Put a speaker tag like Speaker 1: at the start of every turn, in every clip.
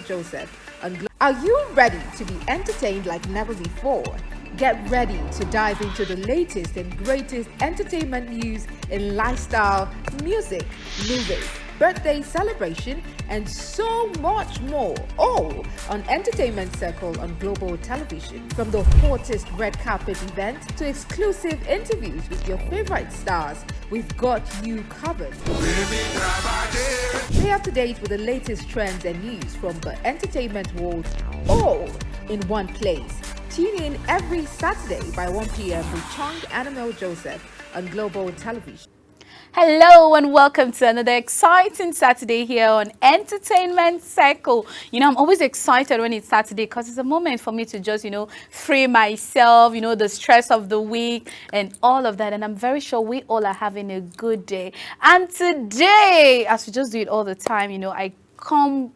Speaker 1: Joseph. Are you ready to be entertained like never before? Get ready to dive into the latest and greatest entertainment news in lifestyle, music, movies, birthday celebration, and so much more. All on Entertainment Circle on Global Television. From the hottest red carpet events to exclusive interviews with your favorite stars, we've got you covered. Stay up to date with the latest trends and news from the entertainment world, all in one place. Tune in every Saturday by 1 p.m. with Chonganamel Joseph on Global Television.
Speaker 2: Hello and welcome to another exciting Saturday here on Entertainment Circle. I'm always excited when it's Saturday because it's a moment for me to just, free myself, the stress of the week and all of that. And I'm very sure we all are having a good day. And today, as we just do it all the time, I come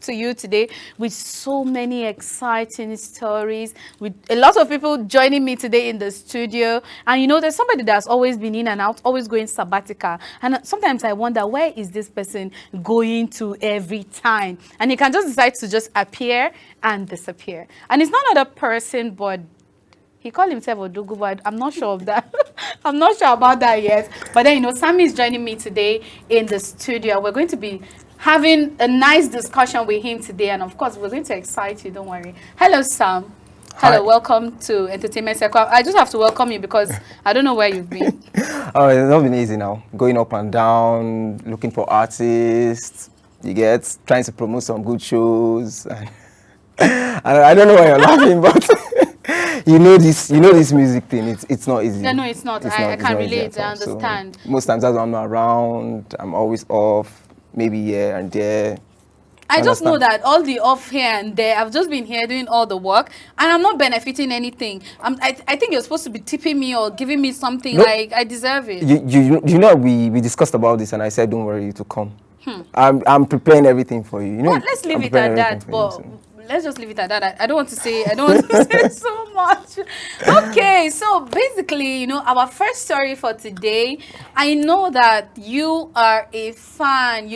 Speaker 2: to you today with so many exciting stories, with a lot of people joining me today in the studio. And there's somebody that's always been in and out, always going sabbatical, and sometimes I wonder, where is this person going to every time? And he can just decide to just appear and disappear. And it's not another person, but he called himself Odugu, but I'm not sure of that. I'm not sure about that yet. But then, Sammy is joining me today in the studio. We're going to be having a nice discussion with him today. And of course, we're going to excite you. Don't worry. Hello, Sam. Hello,
Speaker 3: Hi.
Speaker 2: welcome to Entertainment Circle. I just have to welcome you because I don't know where you've been.
Speaker 3: Oh, it's not been easy now. Going up and down, looking for artists. You get trying to promote some good shows. And I don't know why you're laughing, but this music thing. It's not easy.
Speaker 2: No, it's not. I can relate. I understand.
Speaker 3: So most times when I'm not around, I'm always off. Maybe here and there.
Speaker 2: I just know that all the off here and there, I've just been here doing all the work, and I'm not benefiting anything. I think you're supposed to be tipping me or giving me something.
Speaker 3: No,
Speaker 2: like I deserve it.
Speaker 3: We discussed about this, and I said, don't worry, to come. I'm preparing everything for you.
Speaker 2: Well, let's leave it at that. But let's just leave it at that. I don't want to say so much. Okay, so basically, our first story for today. I know that you are a fan.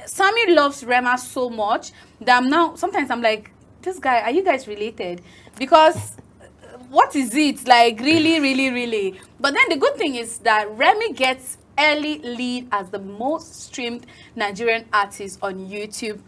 Speaker 2: Sammy loves Rema so much that sometimes I'm like, this guy, are you guys related? Because what is it? Like, really, really, really? But then the good thing is that Remy gets early lead as the most streamed Nigerian artist on YouTube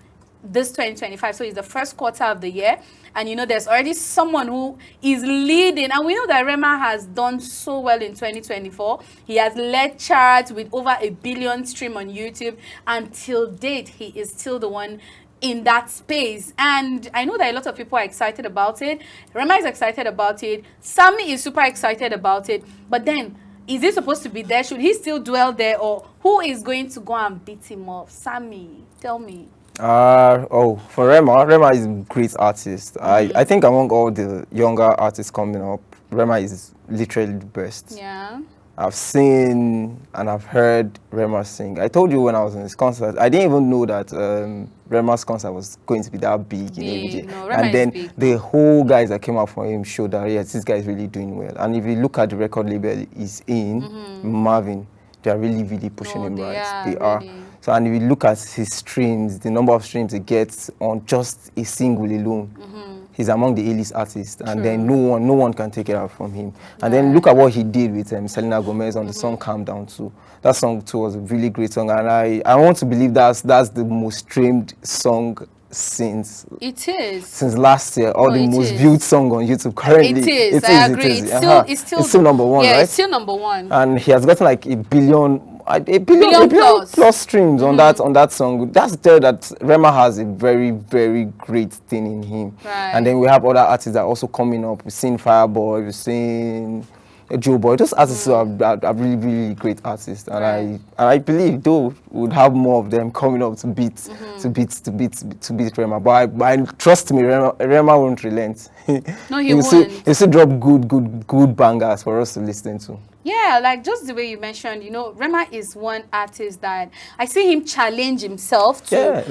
Speaker 2: this 2025. So it's the first quarter of the year. And there's already someone who is leading. And we know that Rema has done so well in 2024. He has led charts with over 1 billion stream on YouTube. Until date, he is still the one in that space. And I know that a lot of people are excited about it. Rema is excited about it. Sammy is super excited about it. But then, is he supposed to be there? Should he still dwell there? Or who is going to go and beat him up? Sammy, tell me.
Speaker 3: For Rema is a great artist. I think among all the younger artists coming up, Rema is literally the best.
Speaker 2: Yeah.
Speaker 3: I've seen and I've heard Rema sing. I told you when I was in his concert, I didn't even know that Rema's concert was going to be that big in ABJ.
Speaker 2: No, Rema
Speaker 3: and then
Speaker 2: is big.
Speaker 3: the whole guys that came out for him showed that, yes, this guy is really doing well. And if you look at the record label he's in, Marvin, they are really, really pushing him right. They are. So, and if you look at his streams, the number of streams he gets on just a single alone, he's among the A-list artists. And then no one can take it out from him. And then look at what he did with Selena Gomez on the song Calm Down too. That song too was a really great song. And I want to believe that's the most streamed song since last year, or the most viewed song on YouTube currently.
Speaker 2: It is. I agree. It's still number one,
Speaker 3: right?
Speaker 2: Yeah, it's still number one.
Speaker 3: And he has gotten like a billion plus streams on that song. That's there that Rema has a very, very great thing in him.
Speaker 2: Right.
Speaker 3: And then we have other artists that are also coming up. We've seen Fireboy, we've seen Joe Boy. Those artists are really, really great artists, and I believe though would have more of them coming up to beat Rema. But trust me, Rema won't relent.
Speaker 2: No, he won't.
Speaker 3: He'll still drop good bangers for us to listen to.
Speaker 2: Yeah, like just the way you mentioned, Rema is one artist that I see him challenge himself to,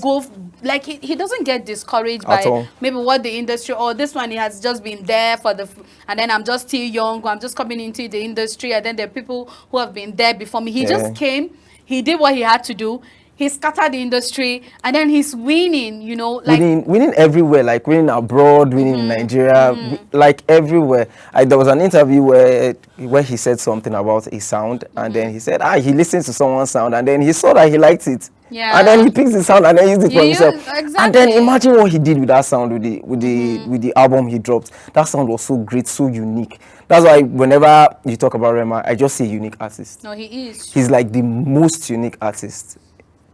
Speaker 2: go, like he doesn't get discouraged by maybe what the industry, or this one, he has just been there and then I'm just still young, I'm just coming into the industry, and then there are people who have been there before me. He just came, he did what he had to do. he scattered the industry, and then he's winning, you know, like
Speaker 3: winning everywhere, like winning abroad, winning in Nigeria, like everywhere. There was an interview where he said something about a sound, and then he said, he listened to someone's sound, and then he saw that he liked it.
Speaker 2: Yeah.
Speaker 3: And then he picks the sound and then used it for himself.
Speaker 2: Exactly.
Speaker 3: And then imagine what he did with that sound, with the album he dropped. That sound was so great, so unique. That's why whenever you talk about Rema, I just say unique artist.
Speaker 2: No, he is.
Speaker 3: He's like the most unique artist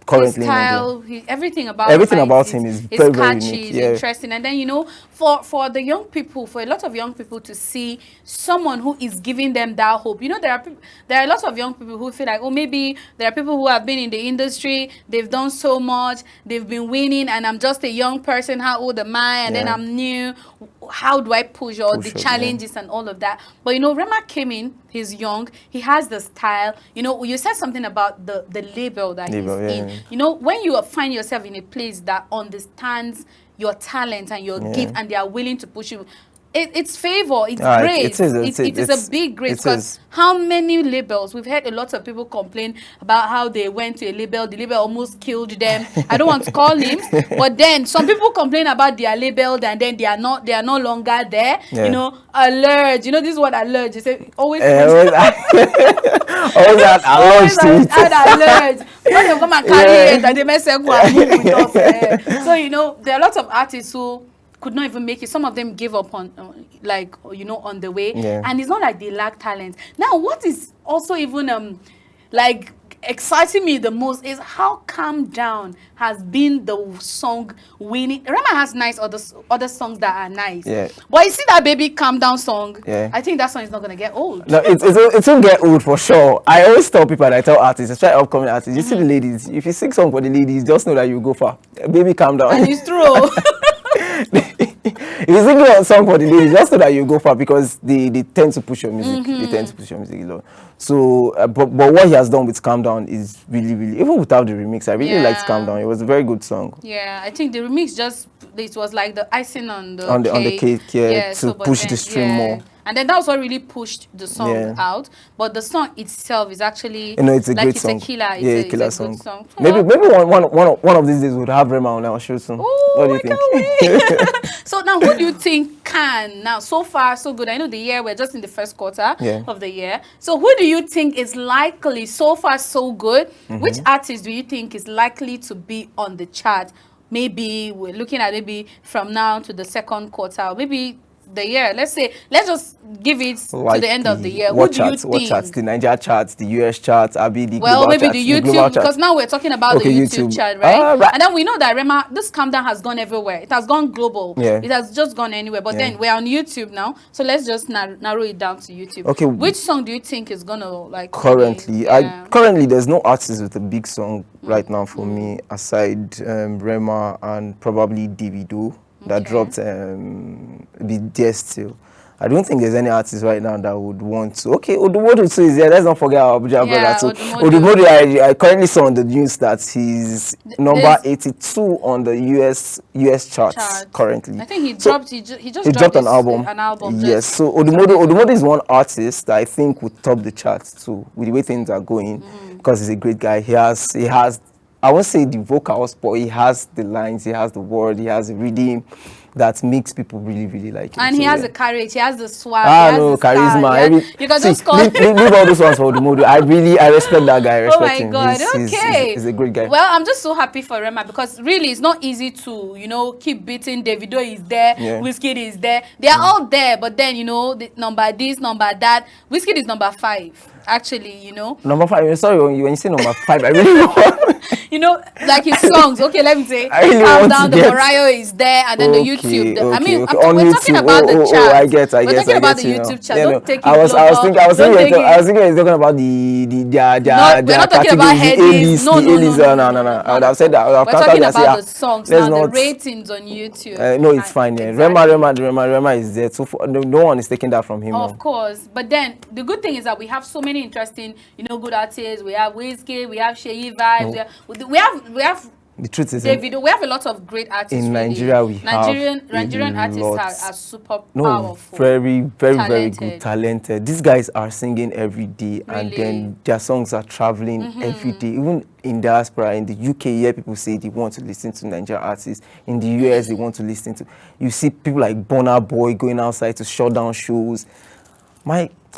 Speaker 3: currently.
Speaker 2: His style, everything about
Speaker 3: him is very, very
Speaker 2: catchy,
Speaker 3: unique.
Speaker 2: it's interesting. And then, you know, for the young people, for a lot of young people to see someone who is giving them that hope. You know, there are a lot of young people who feel like, oh, maybe there are people who have been in the industry, they've done so much, they've been winning, and I'm just a young person. How old am I? And then I'm new. How do I push all the challenges and all of that? But, you know, Rema came in, he's young, he has the style. You know, you said something about the label that he's in. You know, when you find yourself in a place that understands your talent and your gift, and they are willing to push you, it's favor, it's grace. It is a big grace, because how many labels, we've heard a lot of people complain about how they went to a label, the label almost killed them. I don't want to call names, but then some people complain about their label and then they are no longer there. You know, alert, you know, this is what alert, you say, always always add alert. When you come and carry it and they mess up and move with us. So, you know, there are a lot of artists who could not even make it. Some of them gave up on, like, you know, on the way. And it's not like they lack talent. Now, what is also even, like, exciting me the most is how Calm Down has been the song winning. Rema has nice other songs that are nice. But you see that Baby Calm Down song? I think that song is not going to get old. No,
Speaker 3: it won't get old for sure. I always tell people, and I tell artists, especially upcoming artists, you see the ladies, if you sing song for the ladies, just know that you go far. Baby Calm Down.
Speaker 2: And it's true.
Speaker 3: If you sing a song for the ladies, just so that you go far, because they tend to push your music. They tend to push your music a lot. So, but what he has done with Calm Down is really, really, even without the remix, I really liked Calm Down. It was a very good song.
Speaker 2: Yeah, I think the remix it was like the icing on the
Speaker 3: cake, to push the stream more.
Speaker 2: And then that was what really pushed the song out. But the song itself is actually,
Speaker 3: you know, it's a
Speaker 2: like,
Speaker 3: great
Speaker 2: it's
Speaker 3: song.
Speaker 2: A killer.
Speaker 3: It's a killer
Speaker 2: song.
Speaker 3: Good song. So maybe one of these days we'll have Rema on our show soon.
Speaker 2: Oh,
Speaker 3: what do you think?
Speaker 2: So now, who do you think can? Now, so far, so good. I know we're just in the first quarter of the year. So who do you think is likely, so far, so good? Which artist do you think is likely to be on the chart? Maybe we're looking at from now to the second quarter, maybe the year. Let's just give it to the end of the year. What charts? What charts?
Speaker 3: The Nigeria charts, the US charts, the global
Speaker 2: maybe
Speaker 3: charts,
Speaker 2: the YouTube, because now we're talking about the YouTube chart, right? And then we know that Rema, this Calm Down has gone everywhere. It has gone global. It has just gone anywhere. But then we're on YouTube now, so let's just narrow it down to YouTube.
Speaker 3: Okay.
Speaker 2: Which song do you think is gonna, like,
Speaker 3: currently? Currently there's no artist with a big song right now for me aside Rema and probably Davido. That dropped be there still. I don't think there's any artist right now that would want to. Okay, Odumodu too is there. Let's not forget our Abuja brother too. Odumodu, I currently saw on the news that he's number 82 on the US charts currently.
Speaker 2: I think he dropped
Speaker 3: an album. Yes, so Odumodu is one artist that I think would top the charts too, with the way things are going, because he's a great guy. He has I won't say the vocals, but he has the lines, he has the word, he has the rhythm that makes people really, really like him.
Speaker 2: And he has the courage, he has the swag,
Speaker 3: charisma.
Speaker 2: You can just call
Speaker 3: leave all those ones for Odumodu. I respect that guy. I respect him.
Speaker 2: Oh my God,
Speaker 3: he's a great guy.
Speaker 2: Well, I'm just so happy for Rema, because really it's not easy to, you know, keep beating. Davido is there, Wizkid is there. They are all there, but then, you know, the number this, number that. Wizkid is number 5. Actually, you know.
Speaker 3: Number 5. Sorry, when you say number 5, I really want.
Speaker 2: You know, like his songs. Okay, let me say. Calm Down. The Mariah is there, and then the YouTube. I mean, we're talking about the chart.
Speaker 3: I get.
Speaker 2: We're talking about the YouTube chart. Don't take it.
Speaker 3: I was thinking you're talking about
Speaker 2: we're not talking about headies. No.
Speaker 3: I would have said that.
Speaker 2: We're talking about the songs now, the ratings on YouTube.
Speaker 3: No, it's fine. Rema is there. So no one is taking that from him.
Speaker 2: Of course, but then the good thing is that we have so many interesting, you know, good artists. We have Wizkid, we have Sheyi Vibes, we have
Speaker 3: The truth is,
Speaker 2: David, we have a lot of great artists
Speaker 3: in
Speaker 2: really.
Speaker 3: Nigeria.
Speaker 2: Nigerian artists are super powerful.
Speaker 3: Very, very,
Speaker 2: talented.
Speaker 3: very good, talented. These guys are singing every day,
Speaker 2: Really?
Speaker 3: and then their songs are traveling every day. Even in diaspora, in the UK, here people say they want to listen to Nigerian artists. In the US, they want to listen to. You see people like Burna Boy going outside to shut down shows.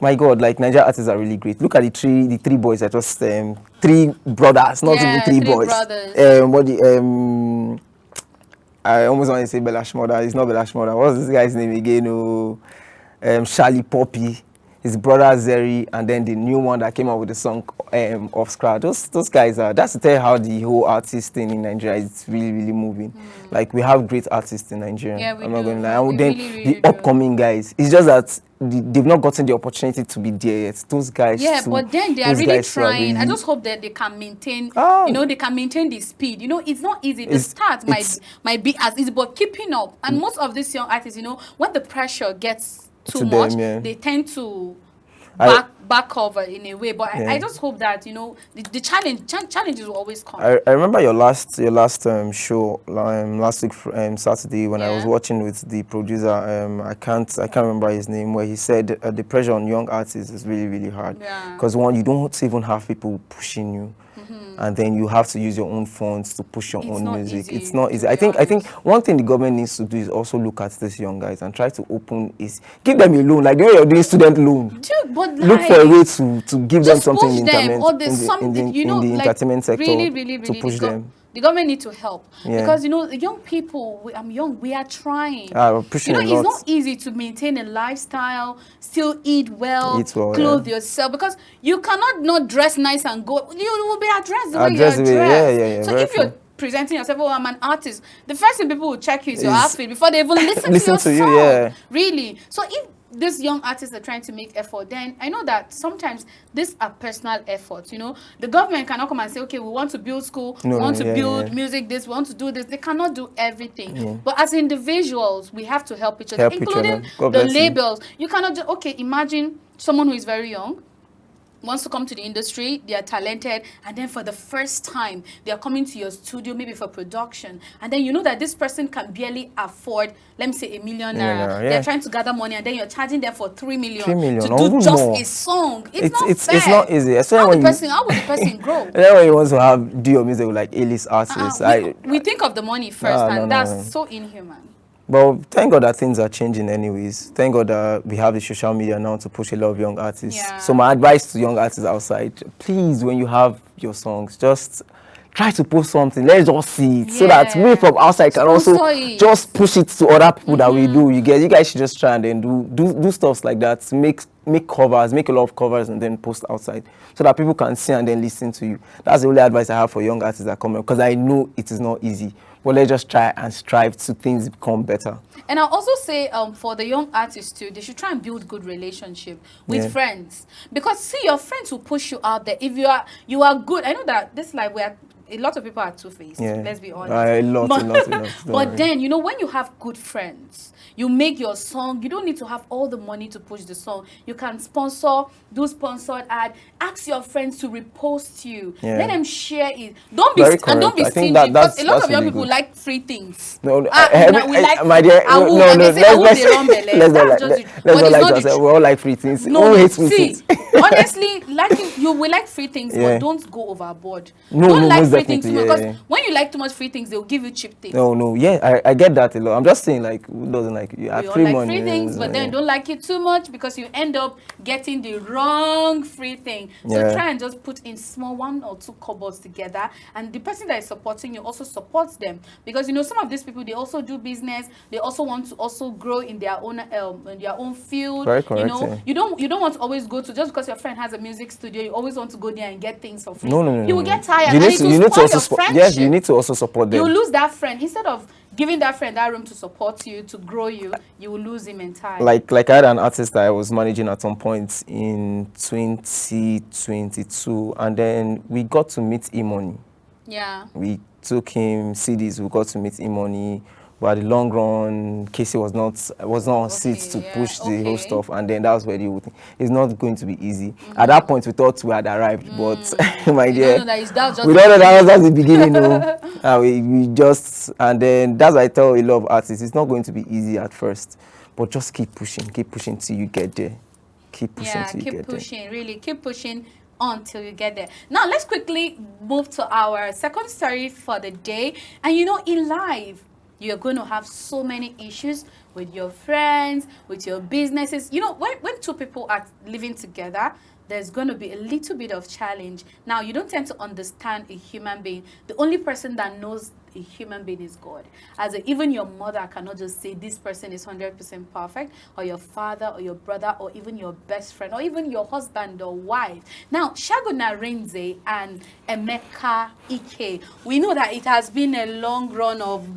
Speaker 3: My God, like Nigerian artists are really great. Look at the three boys that just three brothers, not even three boys.
Speaker 2: Brothers.
Speaker 3: I almost want to say Bella Shmurda. It's not Bella Shmurda. What's this guy's name again? Charlie Poppy, his brother Zeri, and then the new one that came out with the song Off Scratch. Those guys are. That's to tell you how the whole artist thing in Nigeria is really, really moving. Like we have great artists in Nigeria.
Speaker 2: Yeah, we
Speaker 3: I'm not
Speaker 2: do.
Speaker 3: going to lie. And then
Speaker 2: Really,
Speaker 3: the upcoming guys. It's just that they've not gotten the opportunity to be there yet. Those guys.
Speaker 2: Yeah,
Speaker 3: too,
Speaker 2: but then they are really trying. I just hope that they can maintain, they can maintain the speed. It's not easy. The start might be as easy, but keeping up. And most of these young artists, when the pressure gets too much, they tend to back cover in a way. But I just hope that the challenges will always come.
Speaker 3: I remember your last show last week Saturday when I was watching with the producer. I can't remember his name, where he said the pressure on young artists is really, really hard, because one, you don't even have people pushing you. And then you have to use your own funds to push your own music. It's not easy. I think one thing the government needs to do is also look at these young guys and try to give them a loan, like the way you're doing student loan.
Speaker 2: Dude, but
Speaker 3: look for a way to give them something in the entertainment sector,
Speaker 2: really,
Speaker 3: to push them.
Speaker 2: The government need to help, because the young people, I'm young, we are trying.
Speaker 3: We're pushing a lot.
Speaker 2: It's not easy to maintain a lifestyle, still eat well, clothe yourself, because you cannot not dress nice and go. You will be addressed the way you're dressed. So if you're presenting yourself, I'm an artist, the first thing people will check you is your outfit before they even listen to your song. Really. So if these young artists are trying to make effort, then I know that sometimes these are personal efforts. The government cannot come and say, okay, we want to build school, we want to build music, we want to do this. They cannot do everything. But as individuals, we have to help each other, including the labels. You cannot just, imagine someone who is very young, wants to come to the industry, they are talented, and then for the first time, they are coming to your studio, maybe for production, and then you know that this person can barely afford, let me say, $1 million. They're trying to gather money, and then you're charging them for 3 million to do just a song. It's not easy. How would the person grow?
Speaker 3: Then when you want to do your music with like A-list artists,
Speaker 2: we think of the money first, and that's so inhuman.
Speaker 3: But thank God that things are changing anyways. Thank God that we have the social media now to push a lot of young artists. So my advice to young artists outside, please, when you have your songs, just try to post something. Let's just see it, so that we from outside can also just push it to other people that we do. You guys should just try and then do stuff like that. Make covers, make a lot of covers, and then post outside, so that people can see and then listen to you. That's the only advice I have for young artists that come up, because I know it is not easy. But let's just try and strive to things become better. And
Speaker 2: I'll also say for the young artists too, they should try and build good relationship with friends, because see, your friends will push you out there. If you are good, I know that this life a lot of people are two-faced. Let's be honest.
Speaker 3: A lot.
Speaker 2: But then when you have good friends, you make your song. You don't need to have all the money to push the song. You can do sponsored ad. Ask your friends to repost you. Let them share it. Don't be stingy, because a lot of young people like free things.
Speaker 3: No,
Speaker 2: my dear, let's not like
Speaker 3: we all like free things.
Speaker 2: No, honestly, you will like free things, but don't go overboard. Don't like free things too much, because when you like too much free things, they'll give you cheap things.
Speaker 3: I get that a lot. I'm just saying, like, who doesn't like you have free money?
Speaker 2: Free things, but then don't like it too much, because you end up getting the wrong free thing. So try and just put in small 1 or 2 cobbles together, and the person that is supporting you also supports them, because some of these people, they also do business. They also want to also grow in their own field.
Speaker 3: Very correct,
Speaker 2: you don't want to always go to, just because your friend has a music studio, you always want to go there and get things for free.
Speaker 3: No.
Speaker 2: You will get tired.
Speaker 3: You need to also support. Yes, you need to also support them.
Speaker 2: You lose that friend. Instead of giving that friend that room to support you, to grow you, you will lose him entirely.
Speaker 3: Like I had an artist that I was managing at some point in 2022, and then we got to meet E-Money.
Speaker 2: Yeah.
Speaker 3: We took him CDs. We got to meet E-Money. but at the long run, Casey was not on seat to push the whole stuff, and then that was where the whole thing. It's not going to be easy. At that point, we thought we had arrived, but my dear, we don't know that's the beginning. No, we just, and then that's why I tell a lot of artists, it's not going to be easy at first, but just keep pushing till you get there. Keep pushing till you get there.
Speaker 2: Really keep pushing until you get there. Now let's quickly move to our second story for the day. And you know, in life, you're going to have so many issues with your friends, with your businesses. You know, when two people are living together, there's going to be a little bit of challenge. Now, you don't tend to understand a human being. The only person that knows a human being is God. Even your mother cannot just say this person is 100% perfect, or your father or your brother or even your best friend or even your husband or wife. Now, Chonganamel and Emeka Ike, we know that it has been a long run of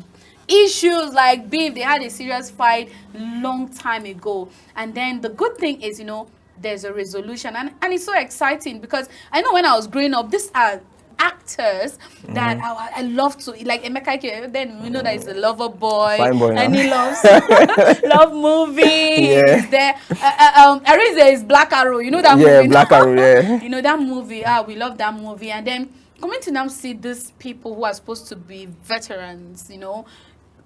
Speaker 2: issues like beef. They had a serious fight long time ago, and then the good thing is, you know, there's a resolution, and it's so exciting because I know when I was growing up, these are actors that I love to, like Emeka Ike, then we know that he's a lover boy, and he loves love movie. Is there Arize is Black Arrow, you know that movie?
Speaker 3: Yeah, Black Arrow,
Speaker 2: you know that movie. We love that movie. And then coming to now see these people who are supposed to be veterans, you know,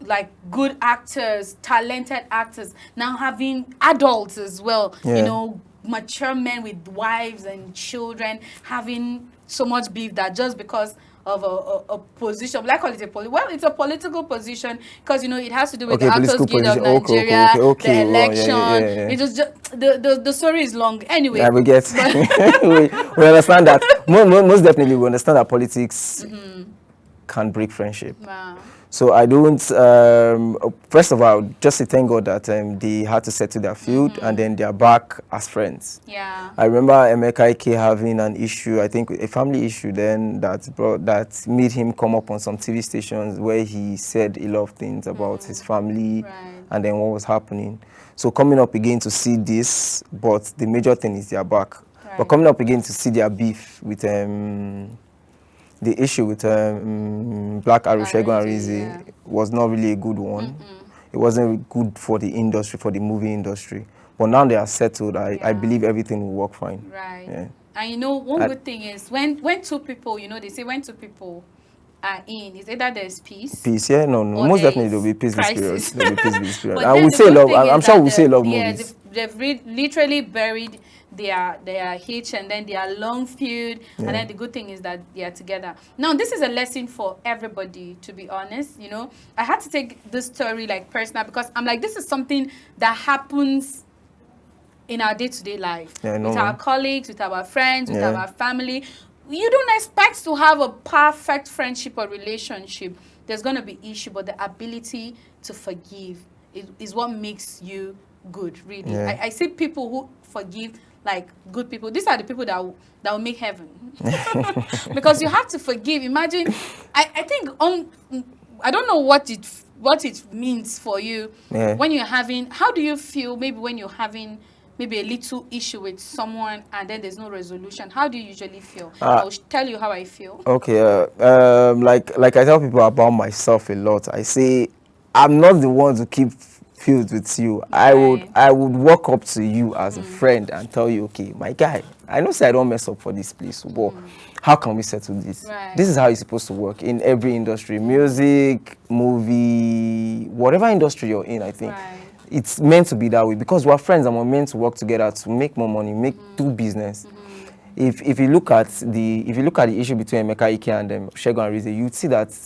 Speaker 2: like good actors, talented actors, now having adults as well, you know, mature men with wives and children having so much beef that just because of a position, like call it it's a political position, because you know it has to do with the Actors Guild of Nigeria, the election. It just the story is long anyway.
Speaker 3: Yeah, we get we understand that. Most definitely we understand that politics can break friendship.
Speaker 2: Wow.
Speaker 3: So I don't, first of all, just to thank God that they had to settle their feud and then they're back as friends.
Speaker 2: Yeah.
Speaker 3: I remember Emeka Ike having an issue, I think a family issue then that made him come up on some TV stations where he said a lot of things about his family and then what was happening. So coming up again to see this, but the major thing is they're back. But coming up again to see their beef with the issue with Black Arrow, Chonganamel was not really a good one. It wasn't good for the industry, for the movie industry. But now they are settled, I believe everything will work fine.
Speaker 2: Right.
Speaker 3: Yeah.
Speaker 2: And you know, one good thing is when two people, you know, they say when two people are in, is either there's peace.
Speaker 3: Peace, yeah, no. Most definitely there will be peace this period. There will be peace this period.
Speaker 2: And
Speaker 3: we say love. I'm sure we'll say love movies.
Speaker 2: They've literally buried their hitch and then their long feud, and then the good thing is that they are together. Now, this is a lesson for everybody, to be honest. You know, I had to take this story like personal because I'm like, this is something that happens in our day-to-day life with our colleagues, with our friends, with our family. You don't expect to have a perfect friendship or relationship. There's going to be issue, but the ability to forgive is what makes you good, really. I see people who forgive like good people. These are the people that will make heaven. Because you have to forgive. Imagine, I think I don't know what it means for you when you're having, how do you feel maybe when you're having maybe a little issue with someone and then there's no resolution? How do you usually feel? I'll tell you how I feel.
Speaker 3: Okay, like I tell people about myself a lot. I say I'm not the one to keep feuds with you. I would walk up to you as a friend and tell you, okay, my guy, I know say I don't mess up for this place, but how can we settle this? This is how it's supposed to work in every industry, music, movie, whatever industry you're in. I think it's meant to be that way because we're friends and we're meant to work together to make more money, do business. If you look at the issue between Emeka Ike and Chonganamel, you'd see that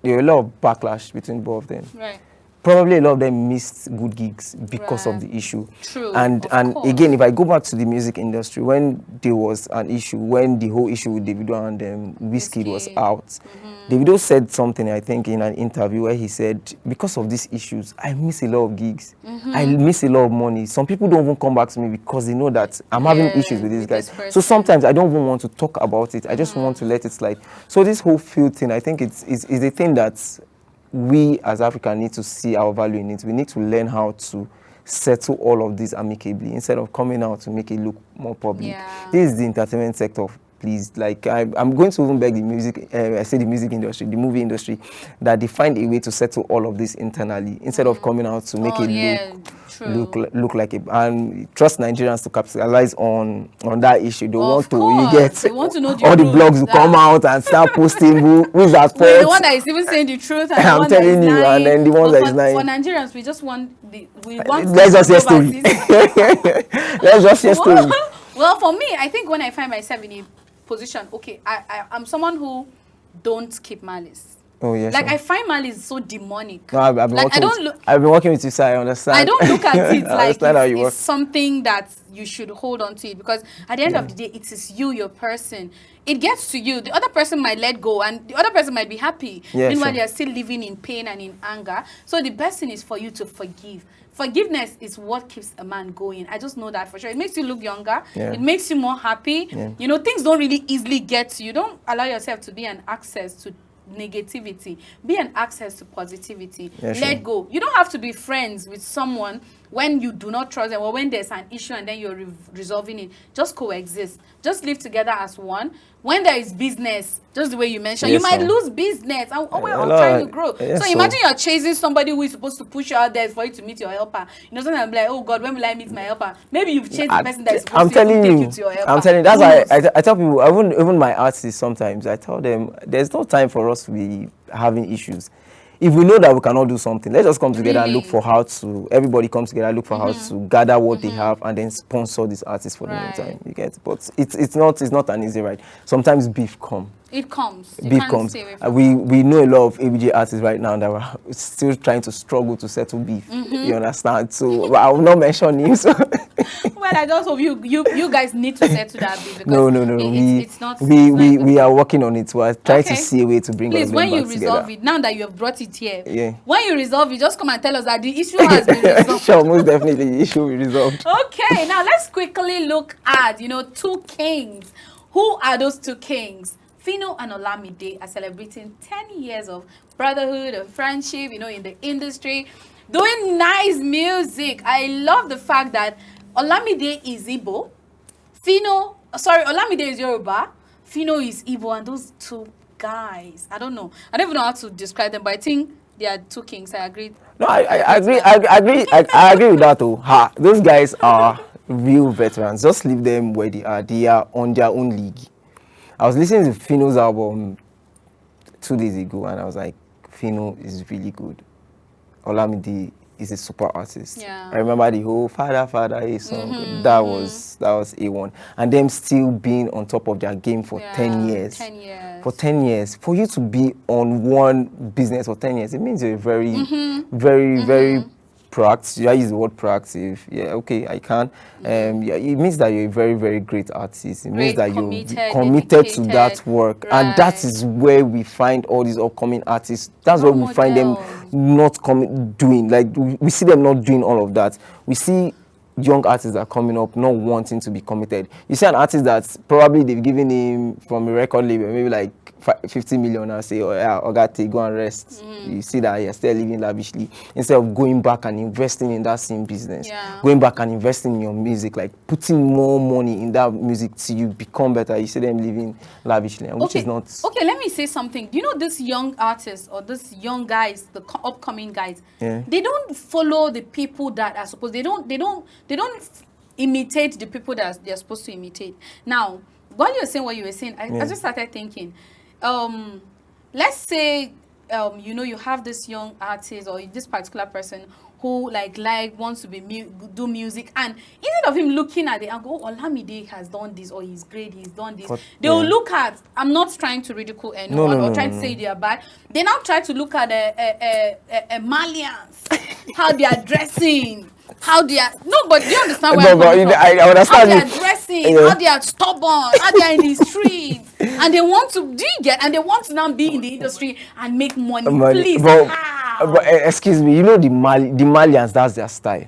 Speaker 3: there are a lot of backlash between both of them. Probably a lot of them missed good gigs because of the issue.
Speaker 2: True.
Speaker 3: And again, if I go back to the music industry, when there was an issue, when the whole issue with Davido and Wizkid was out, Davido said something, I think, in an interview where he said, because of these issues, I miss a lot of gigs. I miss a lot of money. Some people don't even come back to me because they know that I'm having issues with these guys. So sometimes I don't even want to talk about it. I just want to let it slide. So this whole field thing, I think it's a thing that we as Africans need to see our value in it. We need to learn how to settle all of this amicably instead of coming out to make it look more public. This is the entertainment sector. please, like I'm going to even beg the music, I say the music industry, the movie industry, that they find a way to settle all of this internally instead of coming out to make look like it. And trust Nigerians to capitalize on that issue. They want to, you get,
Speaker 2: they want to know
Speaker 3: all the blogs to come out and start posting who's at fault.
Speaker 2: The one that is even saying the truth, and
Speaker 3: I'm telling you, and then the one that is lying.
Speaker 2: For Nigerians, we just want
Speaker 3: let's just hear story. Let's just hear story.
Speaker 2: Well, for me, I think when I find myself in a position, okay, I'm someone who don't keep malice.
Speaker 3: Oh yes.
Speaker 2: Like I find malice so demonic.
Speaker 3: No, I've been working with you, so I understand.
Speaker 2: I don't look at it like it's something that you should hold on to it, because at the end of the day, it is you, your person. It gets to you. The other person might let go, and the other person might be happy. Meanwhile, they are still living in pain and in anger. So the best thing is for you to forgive. Forgiveness is what keeps a man going. I just know that for sure. It makes you look younger. It makes you more happy. You know, things don't really easily get to you. Don't allow yourself to be an access to negativity. Be an access to positivity. Let go. You don't have to be friends with someone when you do not trust them, or when there's an issue and then you're resolving it. Just coexist. Just live together as one. When there is business, just the way you mentioned, you might lose business. I'm trying to grow. So imagine you're chasing somebody who is supposed to push you out there for you to meet your helper. You know, sometimes I'm like, oh God, when will I meet my helper? Maybe you've chased the person that is supposed to take you to your helper.
Speaker 3: I'm telling you, that's why I tell people, even my artists sometimes, I tell them, there's no time for us to be having issues. If we know that we cannot do something, let's just come together and look for how to, everybody comes together, look for how to gather what they have and then sponsor these artists for the meantime. You get? But it's not an easy ride. Sometimes beef comes.
Speaker 2: It comes.
Speaker 3: Beef comes. We know a lot of ABJ artists right now that are still trying to struggle to settle beef. You understand? So I will not mention names.
Speaker 2: Well, I just hope you guys need to settle that beef.
Speaker 3: No.
Speaker 2: It's not.
Speaker 3: We are working on it. We are trying to see a way to bring all of them back together.
Speaker 2: Please, when you resolve it, now that you have brought it here, when you resolve it, just come and tell us that the issue has been resolved.
Speaker 3: Sure, most definitely the issue will be resolved.
Speaker 2: Okay, now let's quickly look at, two kings. Who are those two kings? Phyno and Olamide are celebrating 10 years of brotherhood and friendship, in the industry, doing nice music. I love the fact that Olamide is Igbo, Olamide is Yoruba, Phyno is Igbo, and those two guys, I don't even know how to describe them, but I think they are two kings. I agree.
Speaker 3: No, I agree. I agree with that too. Those guys are real veterans. Just leave them where they are. They are on their own league. I was listening to Phyno's album 2 days ago, and I was like, Phyno is really good. Olamide is a super artist. I remember the whole Father song. That was A1. And them still being on top of their game for 10 years.
Speaker 2: 10 years.
Speaker 3: For 10 years. For you to be on one business for 10 years, it means you're very, very proactive. I use the word proactive. Yeah, okay, I can. It means that you're a very, very great artist. It means that you're committed to that work. And that is where we find all these upcoming artists. That's where we find them not doing. Like, we see them not doing all of that. We see young artists that are coming up not wanting to be committed. You see an artist that probably they've given him from a record label, maybe like 50 million, and say, oh yeah, Ogate, go and rest. You see that you're still living lavishly instead of going back and investing in that same business. Going back and investing in your music, like putting more money in that music till you become better. You see them living lavishly, and which is not. Okay,
Speaker 2: let me say something. You know, these young artists or these young guys, the upcoming guys, they don't follow the people that are supposed. They don't imitate the people that they're supposed to imitate. Now, while you were saying what you were saying, I just started thinking. Let's say you have this young artist or this particular person who like wants to do music, and instead of him looking at it and go, oh, Olamide has done this, or he's great, he's done this, they will look at, I'm not trying to ridicule anyone or trying to say they are bad, they now try to look at Malians, how they are dressing, how they are, but do you understand where
Speaker 3: I understand
Speaker 2: how they are dressing, how they are stubborn, how they are in the streets, and they want to, and they want to now be in the industry and make money. Please,
Speaker 3: but excuse me, the Malians, that's their style.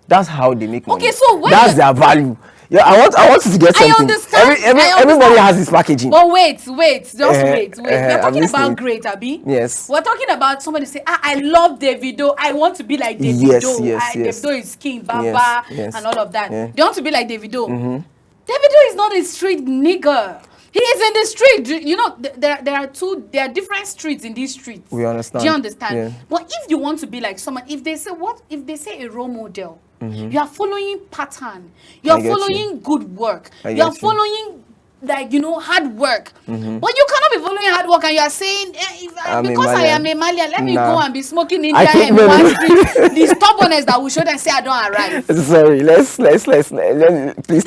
Speaker 3: That's how they make money.
Speaker 2: Okay, so
Speaker 3: that's their value. Yeah, I want you to get something.
Speaker 2: I understand.
Speaker 3: Everybody has this packaging.
Speaker 2: But wait, just wait. We're talking about great, Abi.
Speaker 3: Yes.
Speaker 2: We're talking about somebody say, I love Davido. I want to be like Davido. Yes. Davido is king, Baba, and all of that. They want to be like Davido. Davido is not a street nigger. He is in the street. You know, there are different streets in these streets.
Speaker 3: We understand.
Speaker 2: Do you understand?
Speaker 3: Yeah.
Speaker 2: But if you want to be like someone, if they say a role model, you are following pattern, you are following good work, you are following like, you know, hard work. But you cannot be following hard work and you are saying, because I am a Malian, let me go and be smoking in there in one street. The stubbornness that will show them say I don't arrive.
Speaker 3: Sorry, let's please.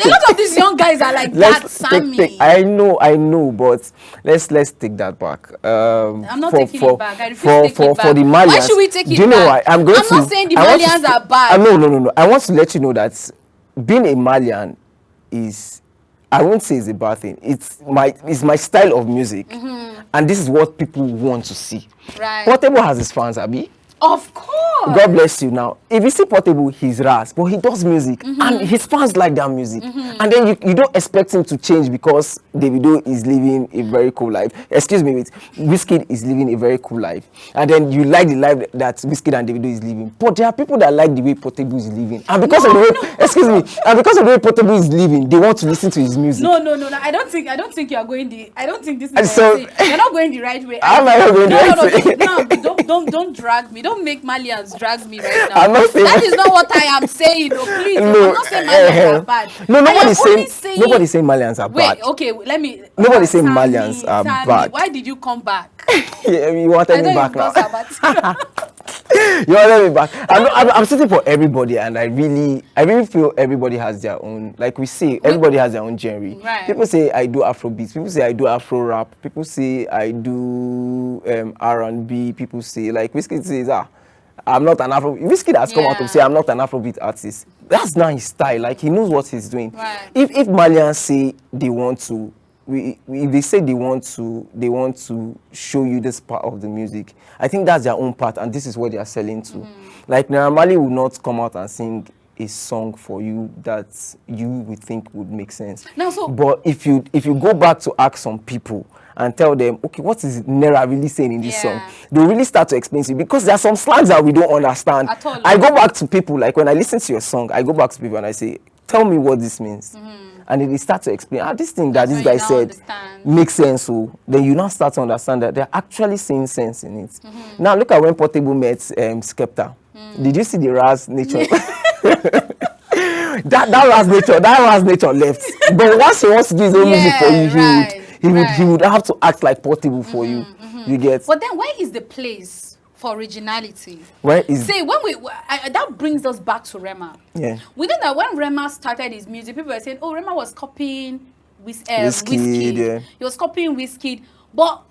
Speaker 2: A lot of these young guys are like that, Sammy.
Speaker 3: I know, but let's take that back.
Speaker 2: I'm not taking it back. I refuse to take it back.
Speaker 3: For the Malians,
Speaker 2: why should we take it back?
Speaker 3: Do you know why? I'm not
Speaker 2: saying the Malians are bad.
Speaker 3: No. I want to let you know that being a Malian is, I won't say it's a bad thing. It's my style of music, and this is what people want to see.
Speaker 2: Right.
Speaker 3: Portable has his fans, Abi.
Speaker 2: Of course.
Speaker 3: God bless you. Now, if you see Portable, he's ras, but he does music, and his fans like that music. And then you don't expect him to change because Davido is living a very cool life. Excuse me, Wizkid is living a very cool life, and then you like the life that Wizkid and Davido is living. But there are people that like the way Portable is living, and because of the way, and because of the way Portable is living, they want to listen to his music.
Speaker 2: No. I don't think you are going the. I don't think this is. So you're not going the right way.
Speaker 3: I'm not going the right way.
Speaker 2: No, don't drag me. Don't make Malians drag me right now.
Speaker 3: I'm not saying
Speaker 2: that is not what I am saying. No, please.
Speaker 3: No,
Speaker 2: I'm not saying Malians are bad.
Speaker 3: No, nobody's saying Malians are bad.
Speaker 2: Wait, okay, let me.
Speaker 3: Nobody's saying Malians are bad.
Speaker 2: Why did you come back?
Speaker 3: Yeah, you wanted me back now. You wanted me back. I'm sitting for everybody, and I really feel everybody has their own. Like we say, everybody has their own genre.
Speaker 2: Right.
Speaker 3: People say I do Afrobeats. People say I do Afro rap. People say I do R&B. People say, like Wizkid says, I'm not an Afro. Wizkid has come out to say I'm not an Afrobeat artist. That's not his style. Like, he knows what he's doing.
Speaker 2: Right.
Speaker 3: If Malians say they want to, if they say they want to show you this part of the music, I think that's their own part, and this is what they are selling to. Like, Naira Marley will not come out and sing a song for you that you would think would make sense.
Speaker 2: Now,
Speaker 3: but if you go back to ask some people and tell them, okay, what is Naira really saying in this song? They'll really start to explain to you, because there are some slangs that we don't understand. I go back to people, like when I listen to your song, I go back to people and I say, tell me what this means. And then they start to explain, this thing that this guy said makes sense. So then you now start to understand that they're actually saying sense in it. Now look at when Portable met Skepta. Did you see the Raz nature? that Raz nature left. But once he wants to do his own music for you, he would have to act like Portable for you. You get?
Speaker 2: But then where is the place for originality?
Speaker 3: Where is?
Speaker 2: See, when that brings us back to Rema.
Speaker 3: Yeah.
Speaker 2: We know that when Rema started his music, people were saying, "Oh, Rema was copying Wizkid.
Speaker 3: Yeah.
Speaker 2: He was copying Wizkid." But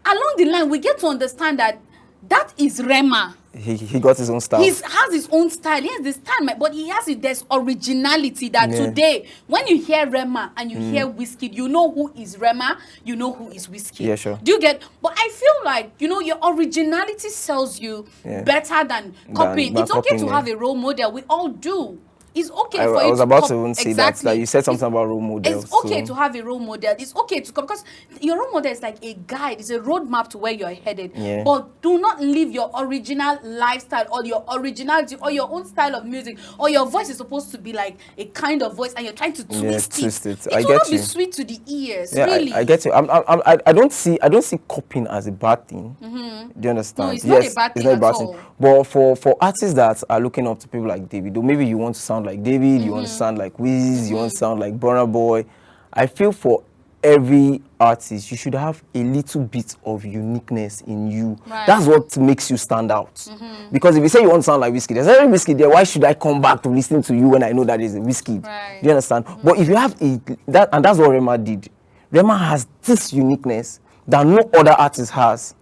Speaker 2: along the line, we get to understand that is Rema.
Speaker 3: He got his own style.
Speaker 2: He has his own style. He has this style, but he has it. There's originality that today, when you hear Rema and you hear Wizkid, you know who is Rema, you know who is Wizkid.
Speaker 3: Yeah, sure.
Speaker 2: Do you get? But I feel like, you know, your originality sells you better than copying. It's okay to have a role model. We all do. It's okay for you to... I
Speaker 3: was about to even say that you said something about role models.
Speaker 2: It's okay to have a role model. It's okay to... Because your role model is like a guide. It's a roadmap to where you're headed.
Speaker 3: Yeah.
Speaker 2: But do not live your original lifestyle or your originality or your own style of music, or your voice is supposed to be like a kind of voice and you're trying to twist it. It will not be sweet to the ears, really.
Speaker 3: I get you. I don't see copying as a bad thing. Do you understand?
Speaker 2: No, it's not a bad thing at all.
Speaker 3: But for artists that are looking up to people like David, or maybe you want to sound like David, you want to sound like Wiz, you want to sound like Burna Boy, I feel for every artist, you should have a little bit of uniqueness in you. Right. That's what makes you stand out. Because if you say you want to sound like Wizkid, there's every Wizkid there, why should I come back to listen to you when I know that is a Wizkid? Right. Do you understand? But if you have and that's what Rema did. Rema has this uniqueness that no other artist has.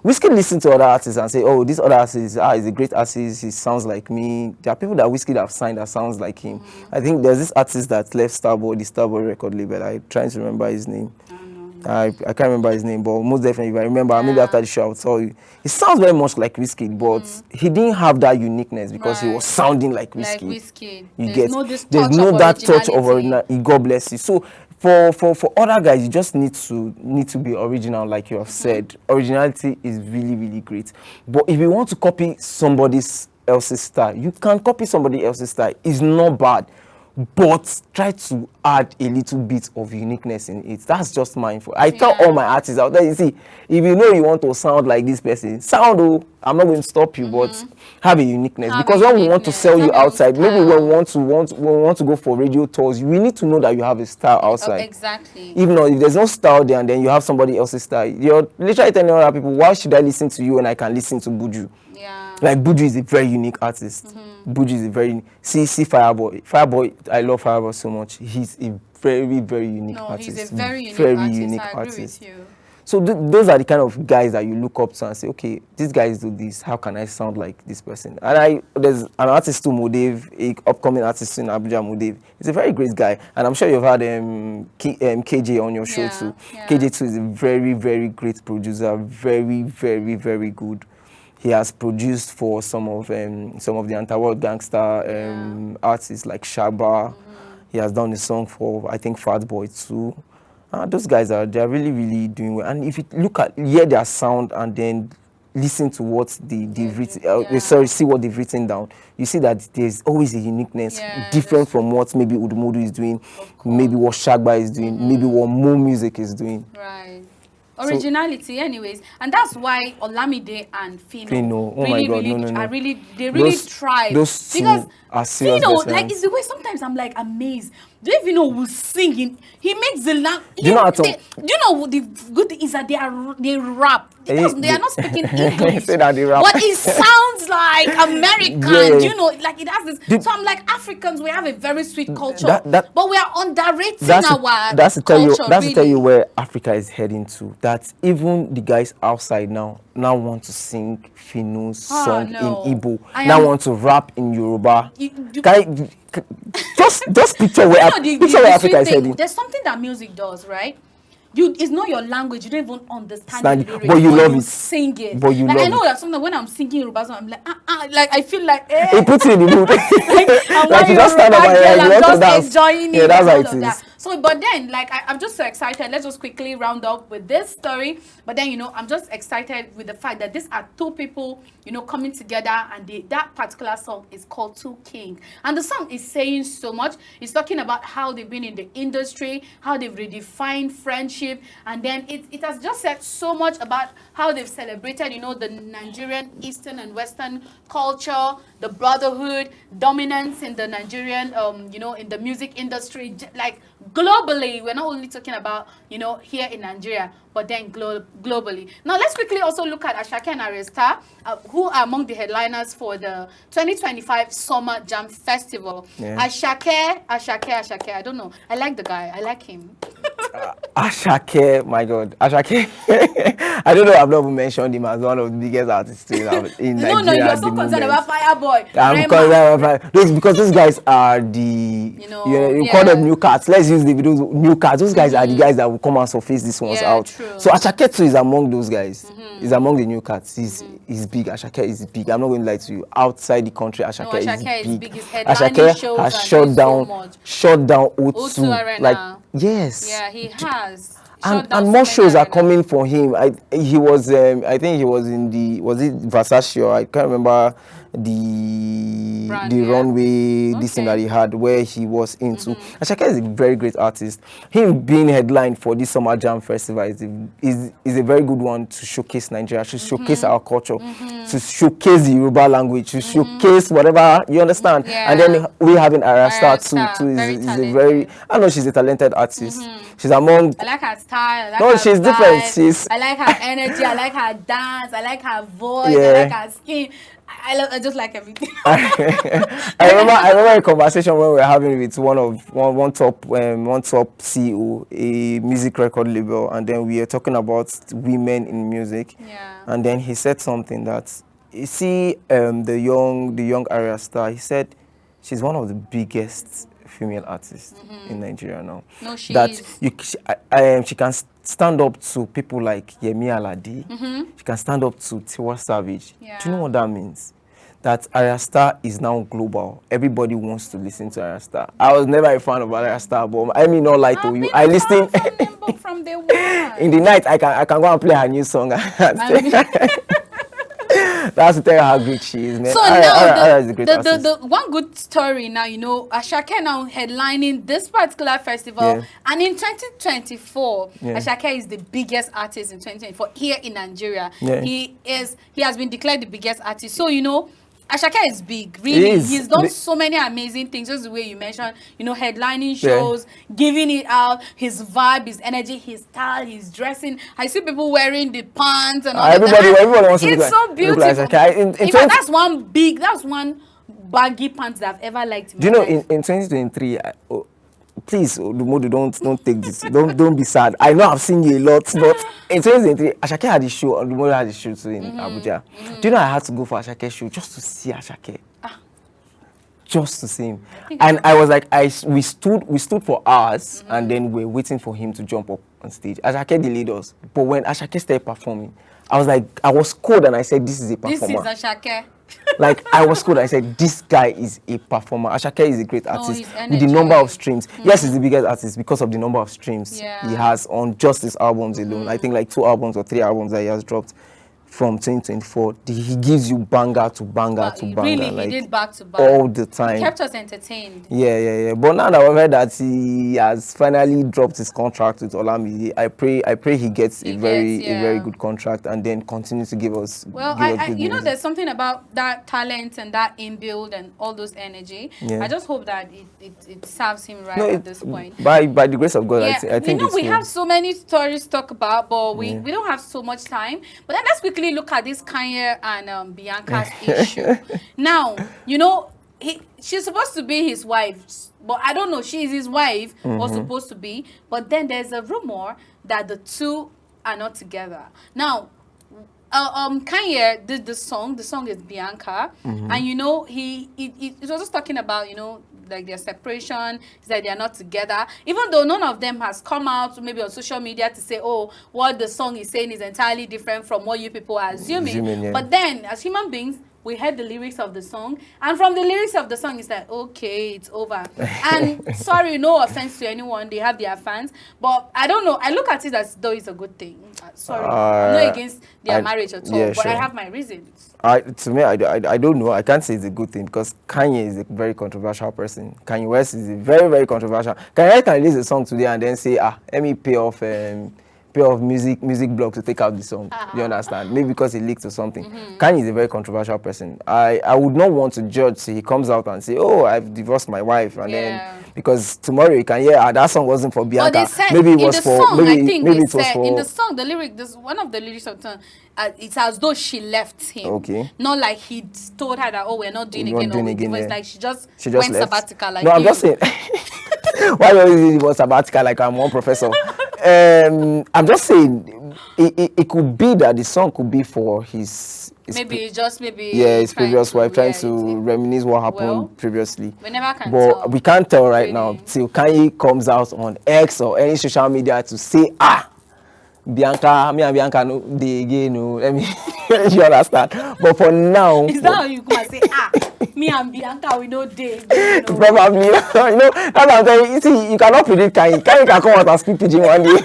Speaker 3: Wizkid listen to other artists and say, oh, this other artist is a great artist, he sounds like me. There are people that Wizkid have signed that sounds like him. I think there's this artist that left Starboy, the Starboy record label. I'm trying to remember his name. I can't remember his name, but most definitely if I remember, maybe after the show I'll tell you. He sounds very much like Wizkid, but he didn't have that uniqueness because he was sounding like Wizkid. There's no that touch of originality. God bless you. So for other guys, you just need to be original, like you have said. Originality is really, really great. But if you want to copy somebody else's style, you can copy somebody else's style. It's not bad. but try to add a little bit of uniqueness in it. That's just mindful. I tell all my artists out there, you see, if you know you want to sound like this person, sound. Oh, I'm not going to stop you, but have a uniqueness. Because when we want to sell you outside, maybe when we want to go for radio tours, we need to know that you have a style outside.
Speaker 2: Exactly.
Speaker 3: Even though if there's no style there and then you have somebody else's style, you're literally telling other people, why should I listen to you when I can listen to Buju?
Speaker 2: Yeah.
Speaker 3: Like Buju is a very unique artist. Buju is a very see Fireboy. Fireboy, I love Fireboy so much. He's a very, very unique artist.
Speaker 2: He's a very unique artist. I agree with you.
Speaker 3: So those are the kind of guys that you look up to and say, okay, these guys do this. How can I sound like this person? And there's an artist too, Modev, a upcoming artist in Abuja, Modev. He's a very great guy, and I'm sure you've had KJ on your show too. Yeah. KJ too is a very, very great producer. Very, very, very good. He has produced for some of the anti-world gangster artists like Shaba. He has done a song for, I think, Fat Boy too. Those guys they're really, really doing well. And if you hear their sound and then listen to what they've written, see what they've written down, you see that there's always a uniqueness different from what maybe Udumudu is doing, maybe what Shagba is doing, maybe what Mo Music is doing.
Speaker 2: Right. Originality, anyways, and that's why Olamide and Fino
Speaker 3: oh my God, no.
Speaker 2: They really tried.
Speaker 3: Those because are serious
Speaker 2: Fino,
Speaker 3: veterans.
Speaker 2: like, it's the way sometimes I'm like amazed. Do you even know who's singing? He makes the
Speaker 3: Do you know
Speaker 2: the good thing is that they rap. They are not speaking English.
Speaker 3: Say that they rap.
Speaker 2: But it sounds like American. You know, like it has this. So I'm like, Africans, we have a very sweet culture, but we are underrating our culture.
Speaker 3: That's to tell you where Africa is heading to. That even the guys outside now want to sing Fino's song in Igbo. Now want to rap in Yoruba. Just picture where Africa is heading.
Speaker 2: There's something that music does, right? It's not your language. You don't even understand the lyrics,
Speaker 3: but you love it.
Speaker 2: Sing it.
Speaker 3: But you love
Speaker 2: I know that sometimes when I'm singing Yoruba song, I'm like, like I feel like,
Speaker 3: it puts you in the mood.
Speaker 2: like you just stand up and you want to dance. Enjoying it.
Speaker 3: That's how it is.
Speaker 2: So, but then, like, I'm just so excited. Let's just quickly round up with this story. But then, I'm just excited with the fact that these are two people, coming together, and that particular song is called Two King. And the song is saying so much. It's talking about how they've been in the industry, how they've redefined friendship, and then it has just said so much about how they've celebrated, the Nigerian Eastern and Western culture, the brotherhood, dominance in the Nigerian, in the music industry, like globally. We're not only talking about, here in Nigeria, but then globally. Now, let's quickly also look at Ashake and Aresta, who are among the headliners for the 2025 Summer Jam Festival. Yeah. Ashake, I don't know. I like the guy. I like him.
Speaker 3: Ashake, my God. Ashake. I don't know, I've never mentioned him as one of the biggest artists in Nigeria.
Speaker 2: No, you're so concerned about Fireboy.
Speaker 3: I'm concerned about Fireboy. Because these guys are you call them new cats. Let's use the videos, new cats. Those guys are the guys that will come and surface these ones out. True. So Ashake too is among those guys. He's among the new cats. He's big. Ashake is big. I'm not going to lie to you. Outside the country, Ashake is big. Ashake has shut down O2. Like, yes.
Speaker 2: Yeah, he has.
Speaker 3: And more shows are coming for him. He was I think he was in was it Versace, or I can't remember the runway this thing that he had where he was into. Ashake is a very great artist. Him being headline for this Summer Jam Festival is a very good one to showcase Nigeria, to showcase our culture, to showcase the Yoruba language, to showcase whatever, you understand. And then we having Aresta too is a very, I know she's a talented artist. She's among.
Speaker 2: I like her style. I like
Speaker 3: no,
Speaker 2: her
Speaker 3: she's
Speaker 2: vibe.
Speaker 3: different.
Speaker 2: I like her energy. I like her dance. I like her voice. I like her skin. I just like everything.
Speaker 3: I remember a conversation when we were having with one top CEO, a music record label, and then we were talking about women in music. Yeah. And then he said something that, you see, the young Aresta, he said she's one of the biggest female artists in Nigeria now. No, she is. She can stand up to people like Yemi Alade. She can stand up to Tiwa Savage. Yeah. Do you know what that means? That Aresta is now global. Everybody wants to listen to Aresta. I was never a fan of Aresta, but I mean, not lie to you. I listen
Speaker 2: from the
Speaker 3: in the night. I can go and play her new song. That's to tell you how great she is, man.
Speaker 2: So now the one good story now, you know, Ashake now headlining this particular festival, and in 2024, Ashake is the biggest artist in 2024 here in Nigeria. He has been declared the biggest artist. So you know, Ashake is big, really. He's done so many amazing things, just the way you mentioned, you know, headlining shows, giving it out, his vibe, his energy, his style, his dressing. I see people wearing the pants and all
Speaker 3: everybody wants to
Speaker 2: It's so beautiful. In fact, that's one baggy pants that I've ever liked.
Speaker 3: Do you know, in 2023, please, Dumodu, don't take this. Don't be sad. I know I've seen you a lot, but in 2023, Ashake had a show, and Dumodu had a show too in Abuja. Do you know I had to go for Ashake's show just to see Ashake? Just to see him. And I was like, we stood for hours, and then we're waiting for him to jump up on stage. Ashake delayed us, but when Ashake started performing, I was cold, and I said, this is a performer.
Speaker 2: This is Ashake.
Speaker 3: Like, I was cool. I said, this guy is a performer. Ashake is a great artist with the number of streams. Yes, he's the biggest artist because of the number of streams he has on just his albums alone. I think like 2 albums or 3 albums that he has dropped from 2024. He gives you banger to banger to banger.
Speaker 2: Really,
Speaker 3: like,
Speaker 2: he did back to back.
Speaker 3: all the time.
Speaker 2: He kept us entertained.
Speaker 3: Yeah. But now that I've heard that he has finally dropped his contract with Olamide, I pray he gets a very good contract and then continue to give us.
Speaker 2: Well, you know, there's something about that talent and that inbuild and all those energy. I just hope that it serves him right at this point.
Speaker 3: By the grace of God, I think.
Speaker 2: You know, we have so many stories to talk about, but we don't have so much time. But then let's quickly look at this Kanye and Bianca's issue. Now, you know, she's supposed to be his wife, but I don't know, she is his wife, or supposed to be. But then there's a rumor that the two are not together. Now, Kanye did the song is Bianca, and you know, he was just talking about, you know, like their separation, is that they are not together, even though none of them has come out maybe on social media to say, oh, what the song is saying is entirely different from what you people are assuming. But then as human beings, we heard the lyrics of the song, and from the lyrics of the song, it's like, okay, it's over. And sorry, no offense to anyone, they have their fans, but I don't know, I look at it as though it's a good thing. Sorry, I'm not against their marriage at all, but I have my reasons.
Speaker 3: To me, I don't know. I can't say it's a good thing because Kanye is a very controversial person. Kanye West is a very, very controversial. Kanye can release a song today and then say, let me pay off music blog to take out the song. You understand? Maybe because he leaked or something. Kanye is a very controversial person. I would not want to judge. So he comes out and say, oh, I've divorced my wife, and then because tomorrow you can hear that song wasn't for Bianca.
Speaker 2: They said,
Speaker 3: maybe it was for song, maybe it was for
Speaker 2: in the song, the lyric, this one of the lyrics of the song, it's as though she left him. Okay. Not like he told her that, oh, we're not doing again. It's like she just went left. Sabbatical. Like, no, I'm just saying.
Speaker 3: Why was it sabbatical like I'm one professor? I'm just saying it could be that the song could be for his his previous wife, trying to reminisce what happened previously.
Speaker 2: We never can
Speaker 3: tell. We can't tell right now till Kanye comes out on X or any social media to say, Bianca, me and Bianca, no, they again, no. Let me, you understand. But for now,
Speaker 2: is that how you go and say, me and Bianca, we know they?
Speaker 3: Probably, you know. That's what I'm telling you. See, you cannot predict Kanye. Kanye can come out and speak pidgin one day.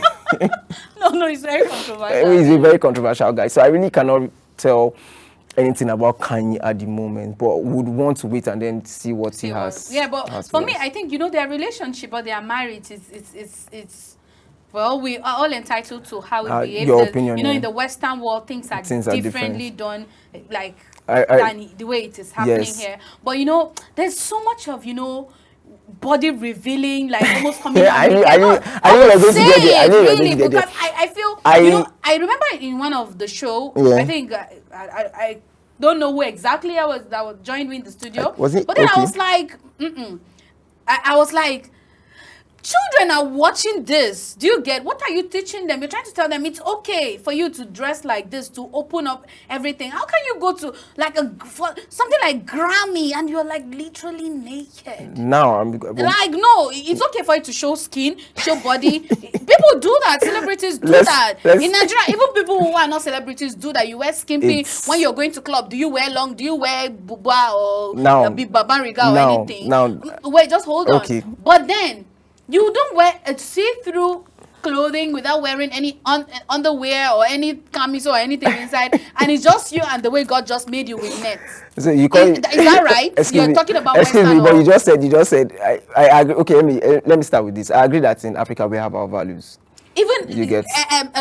Speaker 2: No, it's very controversial.
Speaker 3: He's a very controversial guy. So I really cannot tell anything about Kanye at the moment, but would want to wait and then see what he has.
Speaker 2: Yeah, but for me, I think, you know, their relationship or their marriage is well, we are all entitled to how we behave.
Speaker 3: Your opinion,
Speaker 2: you know, in the Western world, things are differently done, like than the way it is happening here. But you know, there's so much of, you know, body revealing, like almost coming out. I feel, you know, I remember in one of the show, I think I don't know who exactly I was joined in the studio.
Speaker 3: Was it?
Speaker 2: But then I was like, I was like, children are watching this. Do you get? What are you teaching them? You're trying to tell them it's okay for you to dress like this, to open up everything. How can you go to like something like Grammy and you're like literally naked?
Speaker 3: No,
Speaker 2: like, no, it's okay for you to show skin, show body. People do that. Celebrities do that. In Nigeria, even people who are not celebrities do that. You wear skimpy when you're going to club. Do you wear long? Do you wear buba or babariga or anything?
Speaker 3: No.
Speaker 2: Wait, just hold on. But then you don't wear a see-through clothing, without wearing any underwear or any camisole or anything inside, and it's just you and the way God just made you with nets.
Speaker 3: So you call
Speaker 2: Is that right? You're talking about
Speaker 3: excuse
Speaker 2: Western
Speaker 3: me, but
Speaker 2: or...
Speaker 3: you just said I agree. Okay, let me start with this. I agree that in Africa we have our values.
Speaker 2: Even
Speaker 3: you get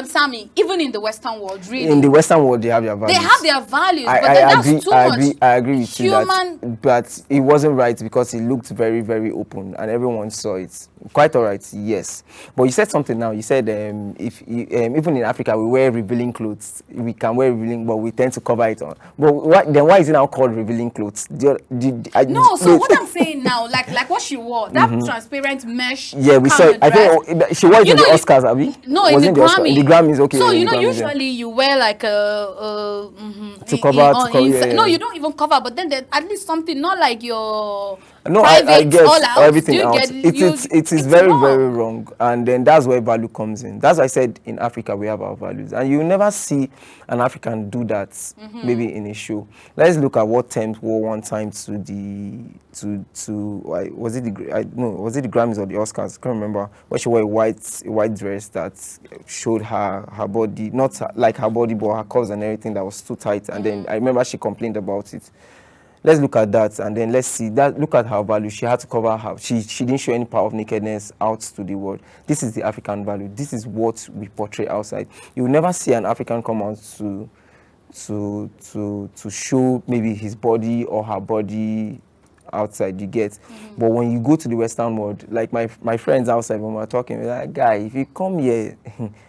Speaker 2: Sammy, even in the Western world, really.
Speaker 3: In the Western world, they have their values.
Speaker 2: They have their values, but
Speaker 3: I
Speaker 2: then
Speaker 3: agree,
Speaker 2: that's too
Speaker 3: I
Speaker 2: much.
Speaker 3: agree, I agree with you
Speaker 2: Human...
Speaker 3: that, but it wasn't right because it looked very, very open and everyone saw it. Quite all right, yes. But you said something now. You said if even in Africa we wear revealing clothes, we can wear revealing, but we tend to cover it on. But why is it now called revealing clothes?
Speaker 2: So what I'm saying now, like what she wore, that transparent mesh.
Speaker 3: Yeah, we saw it. I think she wore it in the Oscars, Abby.
Speaker 2: No, in the Grammy.
Speaker 3: In the Grammys, okay.
Speaker 2: So usually you wear like a
Speaker 3: to cover.
Speaker 2: No, you don't even cover, but then at least something, not like your
Speaker 3: no,
Speaker 2: private
Speaker 3: I get
Speaker 2: all out.
Speaker 3: everything out. It is very wrong. Very wrong, and then that's where value comes in. That's why I said in Africa we have our values, and you never see an African do that. Maybe in a show. Let's look at what Thames wore one time to was it the Grammys or the Oscars? I can't remember. Where she wore a white dress that showed her body, not like her body, but her curves and everything that was too tight. And then I remember she complained about it. Let's look at that, and then let's see that. Look at her value. She had to cover her. She didn't show any part of nakedness out to the world. This is the African value. This is what we portray outside. You will never see an African come out to show maybe his body or her body outside. You get. But when you go to the Western world, like my friends outside, when we're talking, we're like, guy, if you come here,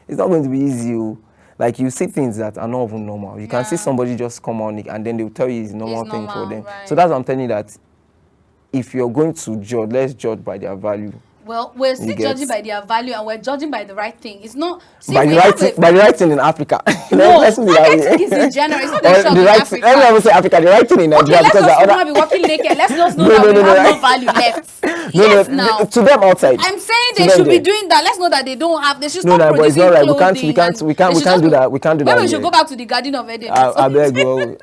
Speaker 3: it's not going to be easy. Like, you see things that are not even normal. You can see somebody just come on and then they'll tell you it's a normal thing for them. Right. So that's what I'm telling you, that if you're going to judge, let's judge by their value.
Speaker 2: Well, we're still judging by their value, and we're judging by the right thing. It's not... See,
Speaker 3: by the right thing in Africa.
Speaker 2: No, I think it's in general. It's not the right thing.
Speaker 3: Everyone say Africa, the right thing in Nigeria.
Speaker 2: Okay, let's not be walking naked. Let's not know that we have no value left.
Speaker 3: No, to them outside.
Speaker 2: I'm saying they should be doing that. Let's know that they don't have... They should stop producing
Speaker 3: but it's not right.
Speaker 2: clothing.
Speaker 3: We can't do that. We can't do that.
Speaker 2: Maybe we should go back to the Garden of Eden.
Speaker 3: I beg you.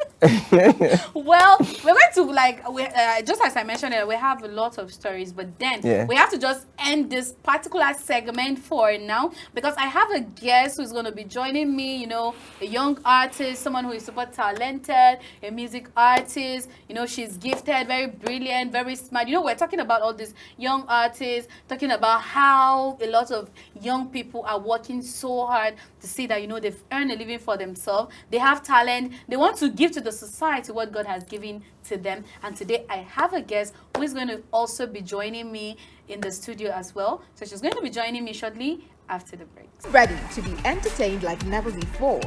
Speaker 2: Well, we're going to, just as I mentioned, we have a lot of stories, but then we have to just end this particular segment for now, because I have a guest who's going to be joining me, a young artist, someone who is super talented, a music artist, she's gifted, very brilliant, very smart. We're talking about all these young artists, talking about how a lot of young people are working so hard to see that, they've earned a living for themselves. They have talent. They want to give to the society what God has given to them. And today I have a guest who is going to also be joining me in the studio as well. So she's going to be joining me shortly after the break.
Speaker 1: Ready to be entertained like never before?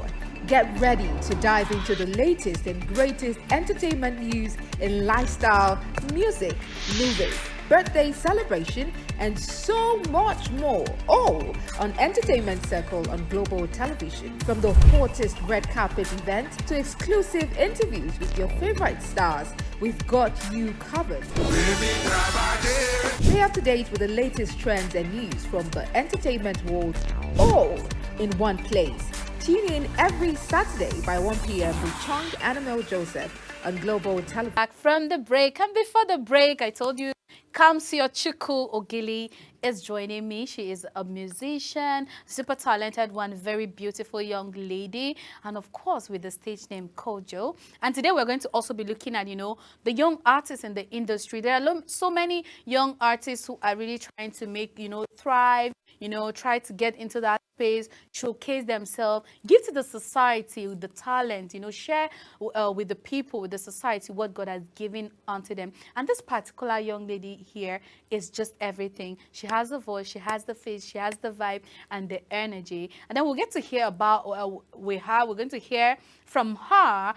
Speaker 1: Get ready to dive into the latest and greatest entertainment news in lifestyle, music, movies, birthday celebration, and so much more, all on Entertainment Circle on Global Television. From the hottest red carpet event to exclusive interviews with your favorite stars, we've got you covered. Stay up to date with the latest trends and news from the entertainment world, all in one place. Tune in every Saturday by 1 p.m. with Chonganamel Joseph on Global Television.
Speaker 2: Back from the break, and before the break, I told you Kamsio Chukwu Ogili is joining me. She is a musician, super talented one, very beautiful young lady, and of course with the stage name Kojo. And today we're going to also be looking at, the young artists in the industry. There are so many young artists who are really trying to make, thrive, try to get into that space, showcase themselves, give to the society the talent, share with the people, with the society, what God has given unto them. And this particular young lady here is just everything. She has the voice, she has the face, she has the vibe and the energy. And then we'll get to hear about with her. We're going to hear from her,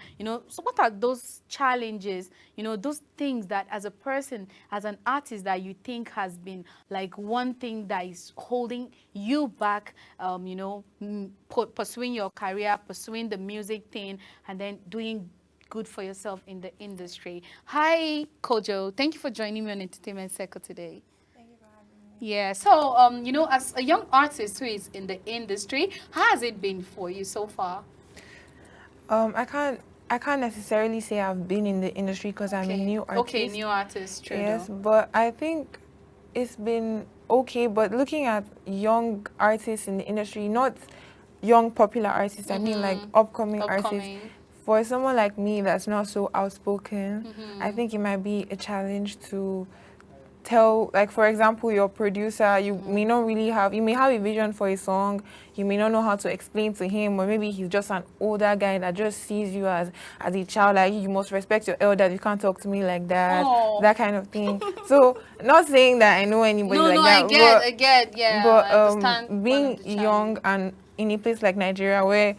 Speaker 2: so what are those challenges, those things that as a person, as an artist, that you think has been like one thing that is holding you back, pursuing your career, pursuing the music thing, and then doing good for yourself in the industry. Hi, Kojo. Thank you for joining me on Entertainment Circle today.
Speaker 4: Thank you for having me.
Speaker 2: Yeah, so, as a young artist who is in the industry, how has it been for you so far?
Speaker 4: I can't necessarily say I've been in the industry because I'm a new artist.
Speaker 2: Okay, new artist, true.
Speaker 4: Yes, but I think it's been okay, but looking at young artists in the industry, not young popular artists, I mean like upcoming artists, for someone like me that's not so outspoken, I think it might be a challenge to tell, like, for example, your producer, you may not really have, you may have a vision for a song, you may not know how to explain to him, or maybe he's just an older guy that just sees you as a child, like, you must respect your elders, you can't talk to me like that, that kind of thing. So, not saying that I know anybody like that,
Speaker 2: I get, yeah,
Speaker 4: but
Speaker 2: I understand
Speaker 4: being young and in a place like Nigeria where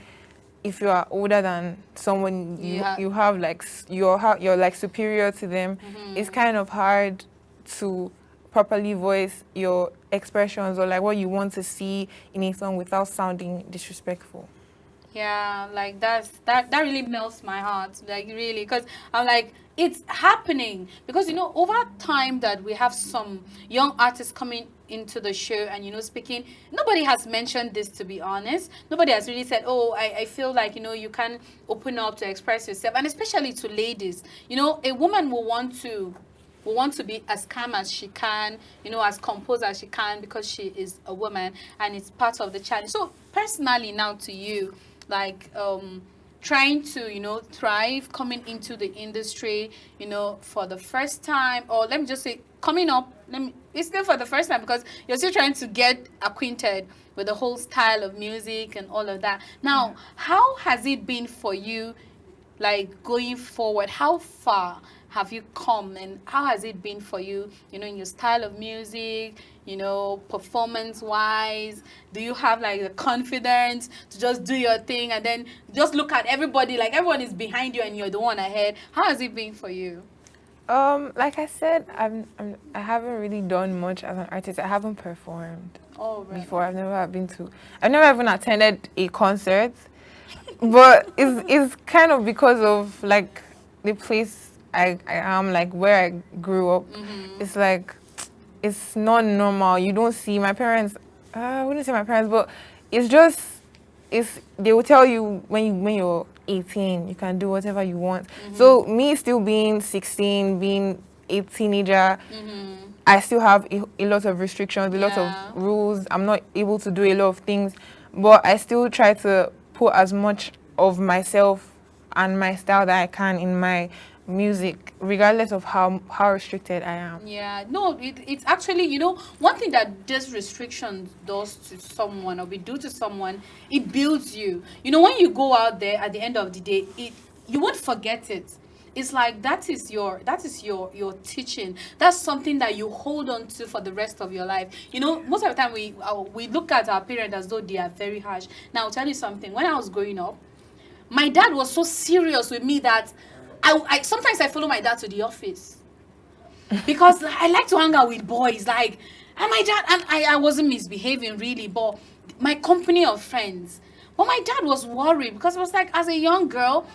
Speaker 4: if you are older than someone, you have like you're like superior to them, it's kind of hard to properly voice your expressions or like what you want to see in a song without sounding disrespectful.
Speaker 2: Yeah, like that really melts my heart, like really, because I'm like, it's happening because over time that we have some young artists coming into the show and speaking, nobody has mentioned this, to be honest. Nobody has really said, oh, I feel like you can open up to express yourself, and especially to ladies. A woman will want to be as calm as she can, as composed as she can, because she is a woman and it's part of the challenge. So personally now to you, like trying to thrive, coming into the industry for the first time, or let me just say coming up, it's still for the first time because you're still trying to get acquainted with the whole style of music and all of that. Now, how has it been for you, like going forward? How far have you come, and how has it been for you, in your style of music, performance-wise? Do you have like the confidence to just do your thing and then just look at everybody, like everyone is behind you and you're the one ahead? How has it been for you?
Speaker 4: Like I said, I haven't really done much as an artist. I haven't performed before. I've never even attended a concert. But it's kind of because of like the place I am, like where I grew up. It's like, it's not normal. You don't see my parents. I wouldn't say my parents, but it's just, they will tell you when you're 18, you can do whatever you want. So me still being 16, being a teenager, I still have a lot of restrictions, a lot of rules. I'm not able to do a lot of things, but I still try to put as much of myself and my style that I can in my music, regardless of how restricted I am.
Speaker 2: Yeah, no, it's actually, one thing that this restriction does to someone, or we do to someone, it builds you. When you go out there at the end of the day, you won't forget it. It's like that is your teaching. That's something that you hold on to for the rest of your life. Most of the time we look at our parents as though they are very harsh. Now I'll tell you something. When I was growing up, my dad was so serious with me that I sometimes I follow my dad to the office because I like to hang out with boys. Like, and my dad, and I wasn't misbehaving really, but my company of friends. But my dad was worried because it was like, as a young girl,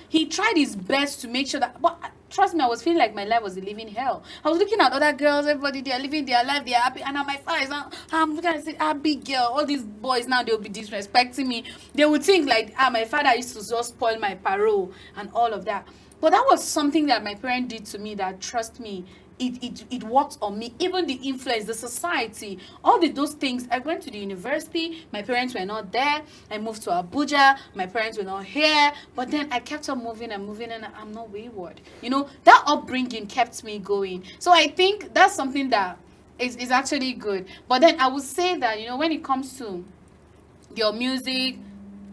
Speaker 2: he tried his best to make sure that, but trust me, I was feeling like my life was a living hell. I was looking at other girls, everybody, they're living their life, they're happy, and my father is not, I'm looking at say, big girl, all these boys now, they'll be disrespecting me. They would think like, my father used to just spoil my parole and all of that. But that was something that my parents did to me that, trust me, it worked on me. Even the influence, the society, all those things. I went to the university, my parents were not there. I moved to Abuja, my parents were not here. But then I kept on moving and moving, and I'm not wayward. That upbringing kept me going. So I think that's something that is actually good. But then I would say that, when it comes to your music,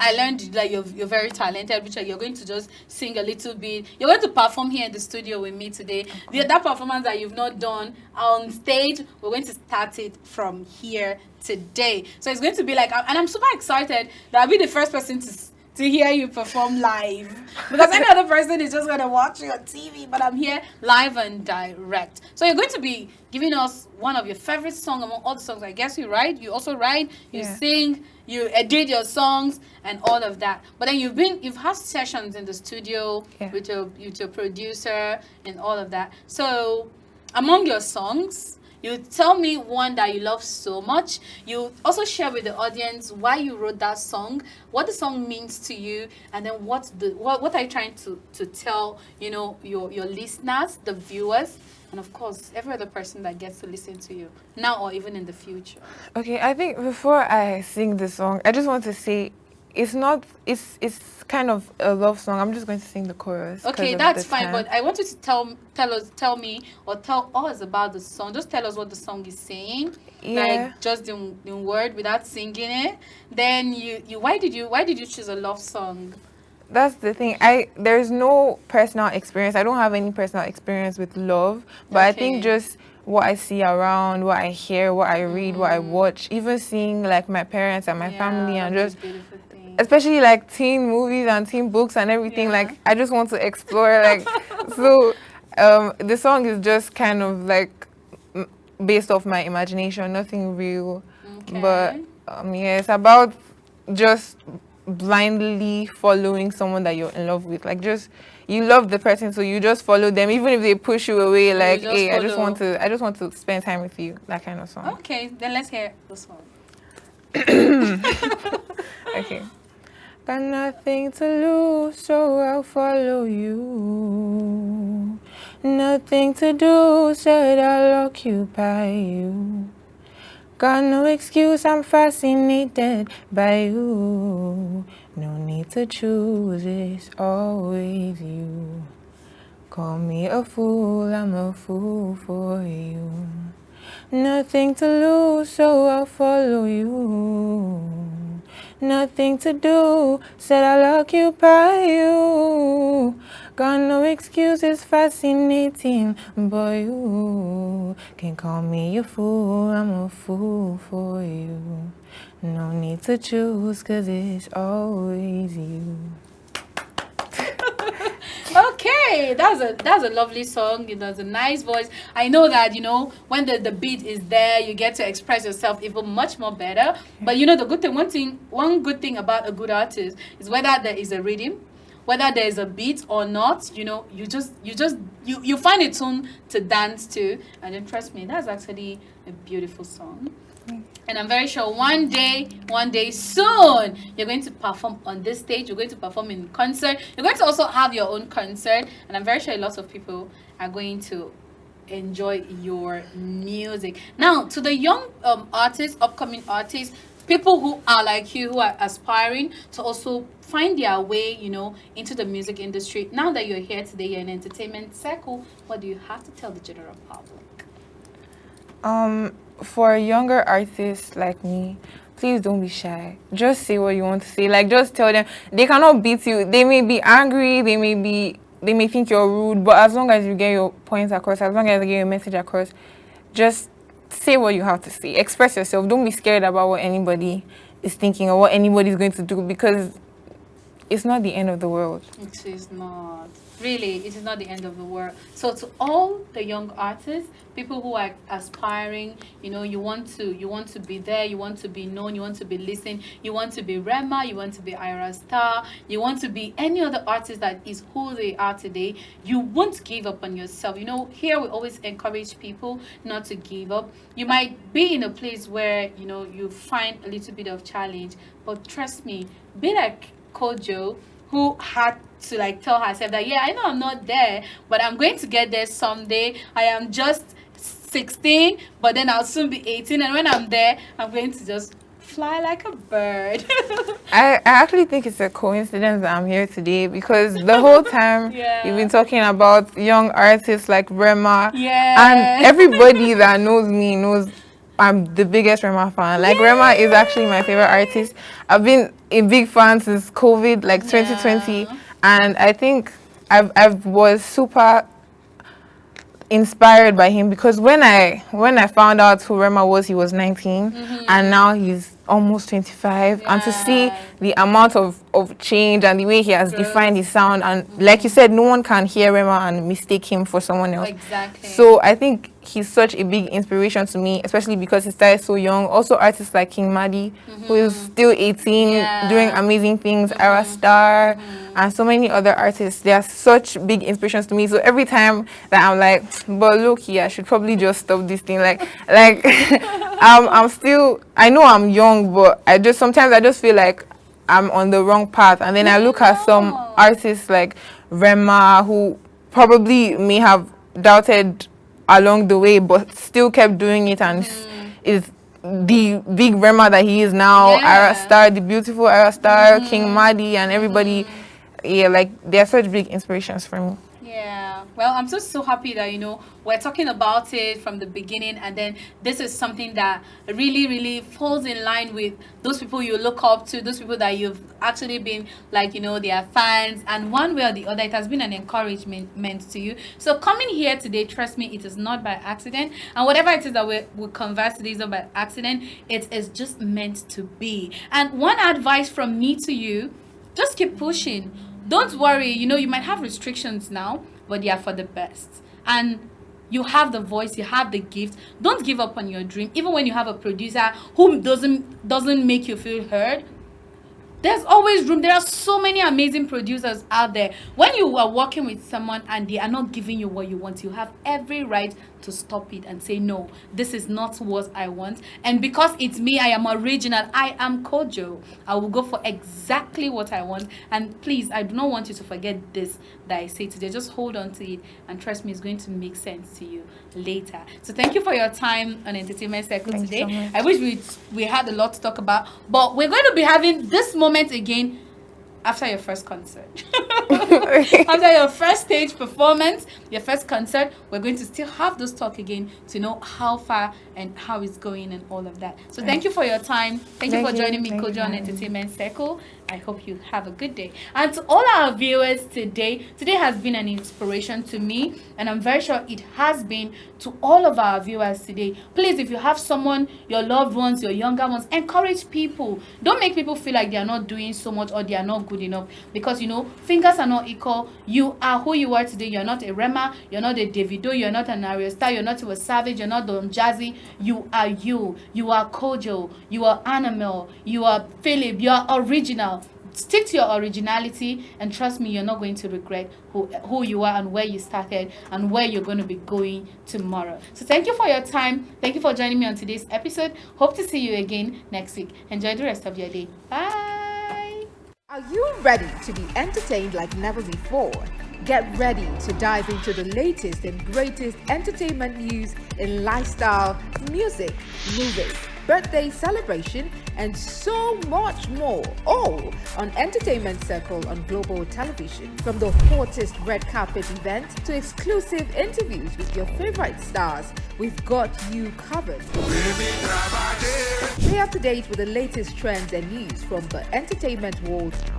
Speaker 2: I learned that you're very talented, which you're going to just sing a little bit. You're going to perform here in the studio with me today. That performance that you've not done on stage, we're going to start it from here today. So it's going to be like, and I'm super excited that I'll be the first person to hear you perform live, because any other person is just going to watch you on TV, but I'm here live and direct. So you're going to be giving us one of your favorite songs among all the songs. I guess you write, you also write, you sing, you edit your songs and all of that. But then you've had sessions in the studio with your producer and all of that. So among your songs, You tell me one that you love so much. You also share with the audience why you wrote that song, what the song means to you, and then what are you trying to tell, you know, your listeners, the viewers, and of course every other person that gets to listen to you now or even in the future.
Speaker 4: Okay, I think before I sing the song, I just want to say it's kind of a love song. I'm just going to sing the chorus.
Speaker 2: Okay, that's fine, but I want you to tell me or tell us about the song. Just tell us what the song is saying.
Speaker 4: Yeah.
Speaker 2: Like just the word without singing it. Then why did you choose a love song?
Speaker 4: That's the thing. There's no personal experience. I don't have any personal experience with love, but I think just what I see around, what I hear, what I read, what I watch, even seeing like my parents and my family, and just especially like teen movies and teen books and everything. Like I just want to explore. Like so, the song is just kind of like based off my imagination, nothing real. Okay. But yeah, it's about just blindly following someone that you're in love with. Like just you love the person, so you just follow them even if they push you away. Like, hey, I just want to spend time with you. That kind of song.
Speaker 2: Okay, then let's hear the song.
Speaker 4: Okay. Got nothing to lose, so I'll follow you. Nothing to do, so I'll occupy you. Got no excuse, I'm fascinated by you. No need to choose, it's always you. Call me a fool, I'm a fool for you. Nothing to lose, so I'll follow you. Nothing to do, said I'll occupy you. Got no excuses, fascinating, boy, you can call me a fool, I'm a fool for you. No need to choose, cause it's always you.
Speaker 2: Okay, that's a lovely song. It has a nice voice. I know that, you know, when the beat is there, you get to express yourself even much more better. But you know, the good thing, one good thing about a good artist is whether there is a rhythm, whether there is a beat or not, you know, you find a tune to dance to, and then trust me, that's actually a beautiful song. And I'm very sure one day soon, you're going to perform on this stage. You're going to perform in concert. You're going to also have your own concert. And I'm very sure lots of people are going to enjoy your music. Now, to the young artists, upcoming artists, people who are like you, who are aspiring to also find their way, you know, into the music industry. Now that you're here today, you're in entertainment circle, what do you have to tell the general public?
Speaker 4: For younger artists like me, please don't be shy. Just say what you want to say. Like, just tell them. They cannot beat you. They may be angry. They may think you're rude. But as long as you get your points across, as long as you get your message across, just say what you have to say. Express yourself. Don't be scared about what anybody is thinking or what anybody's going to do, because it's not the end of the world.
Speaker 2: It is not. Really, it is not the end of the world. So to all the young artists, people who are aspiring, you know, you want to be there, you want to be known, you want to be listened, you want to be Rema, you want to be Ira Star, you want to be any other artist that is who they are today. You won't give up on yourself. You know, here we always encourage people not to give up. You might be in a place where, you know, you find a little bit of challenge, but trust me, be like Kojo, who had to like tell herself that, yeah, I know I'm not there, but I'm going to get there someday. I am just 16, but then I'll soon be 18, and when I'm there, I'm going to just fly like a bird.
Speaker 4: I actually think it's a coincidence that I'm here today, because the whole time you've been talking about young artists like Rema, and everybody that knows me knows I'm the biggest Rema fan. Like, Rema is actually my favorite artist. I've been a big fan since COVID, like 2020, and I think I was super inspired by him, because when I found out who Rema was, he was 19, and now he's almost 25, and to see the amount of change and the way he has defined his sound, and like you said, no one can hear Rema and mistake him for someone else.
Speaker 2: Exactly.
Speaker 4: So I think he's such a big inspiration to me, especially because he started so young. Also artists like King Madi, who is still 18, doing amazing things, Ara Star, and so many other artists. They are such big inspirations to me. So every time that I'm like, but look here, I should probably just stop this thing. Like I'm still, I know I'm young, but sometimes I just feel like I'm on the wrong path. And then I look at some artists like Rema, who probably may have doubted along the way, but still kept doing it, and is the big Rema that he is now. Ara Star, the beautiful Ara Star, King Madi, and everybody. Yeah, like they're such big inspirations for me.
Speaker 2: Yeah, well, I'm just so happy that we're talking about it from the beginning, and then this is something that really falls in line with those people you look up to, those people that you've actually been like they are fans, and one way or the other it has been an encouragement to you. So coming here today, trust me, it is not by accident, and whatever it is that we converse today is not by accident. It is just meant to be. And one advice from me to you: just keep pushing. Don't worry, you might have restrictions now, but they are for the best. And you have the voice, you have the gift. Don't give up on your dream. Even when you have a producer who doesn't make you feel heard, there's always room. There are so many amazing producers out there. When you are working with someone and they are not giving you what you want, you have every right to stop it and say, no, this is not what I want. And because it's me, I am original, I am Kojo, I will go for exactly what I want. And please, I do not want you to forget this that I say today. Just hold on to it, and trust me, it's going to make sense to you later. So thank you for your time on Entertainment Circle today. So I wish we had a lot to talk about, but we're going to be having this moment again after your first concert. After your first stage performance, your first concert, we're going to still have this talk again to know how far and how it's going and all of that. So thank you for your time. Thank you for joining me, Kojo, on Entertainment Circle. I hope you have a good day. And to all our viewers today has been an inspiration to me, and I'm very sure it has been to all of our viewers today. Please, if you have someone, your loved ones, your younger ones, encourage people. Don't make people feel like they are not doing so much or they are not good enough, because fingers are not equal. You are who you are today. You're not a Rema, you're not a Davido, you're not an Aria Star, you're not a Savage, you're not Don Jazzy. You are you. You are Kojo, you are Chonganamel, you are Philip, you are original. Stick to your originality, and trust me, you're not going to regret who you are and where you started and where you're going to be going tomorrow. So thank you for your time. Thank you for joining me on today's episode. Hope to see you again next week. Enjoy the rest of your day. Bye.
Speaker 1: Are you ready to be entertained like never before? Get ready to dive into the latest and greatest entertainment news in lifestyle, music, movies, birthday celebration, and so much more, all on Entertainment Circle on Global Television. From the hottest red carpet events to exclusive interviews with your favorite stars, we've got you covered. Stay up to date with the latest trends and news from the entertainment world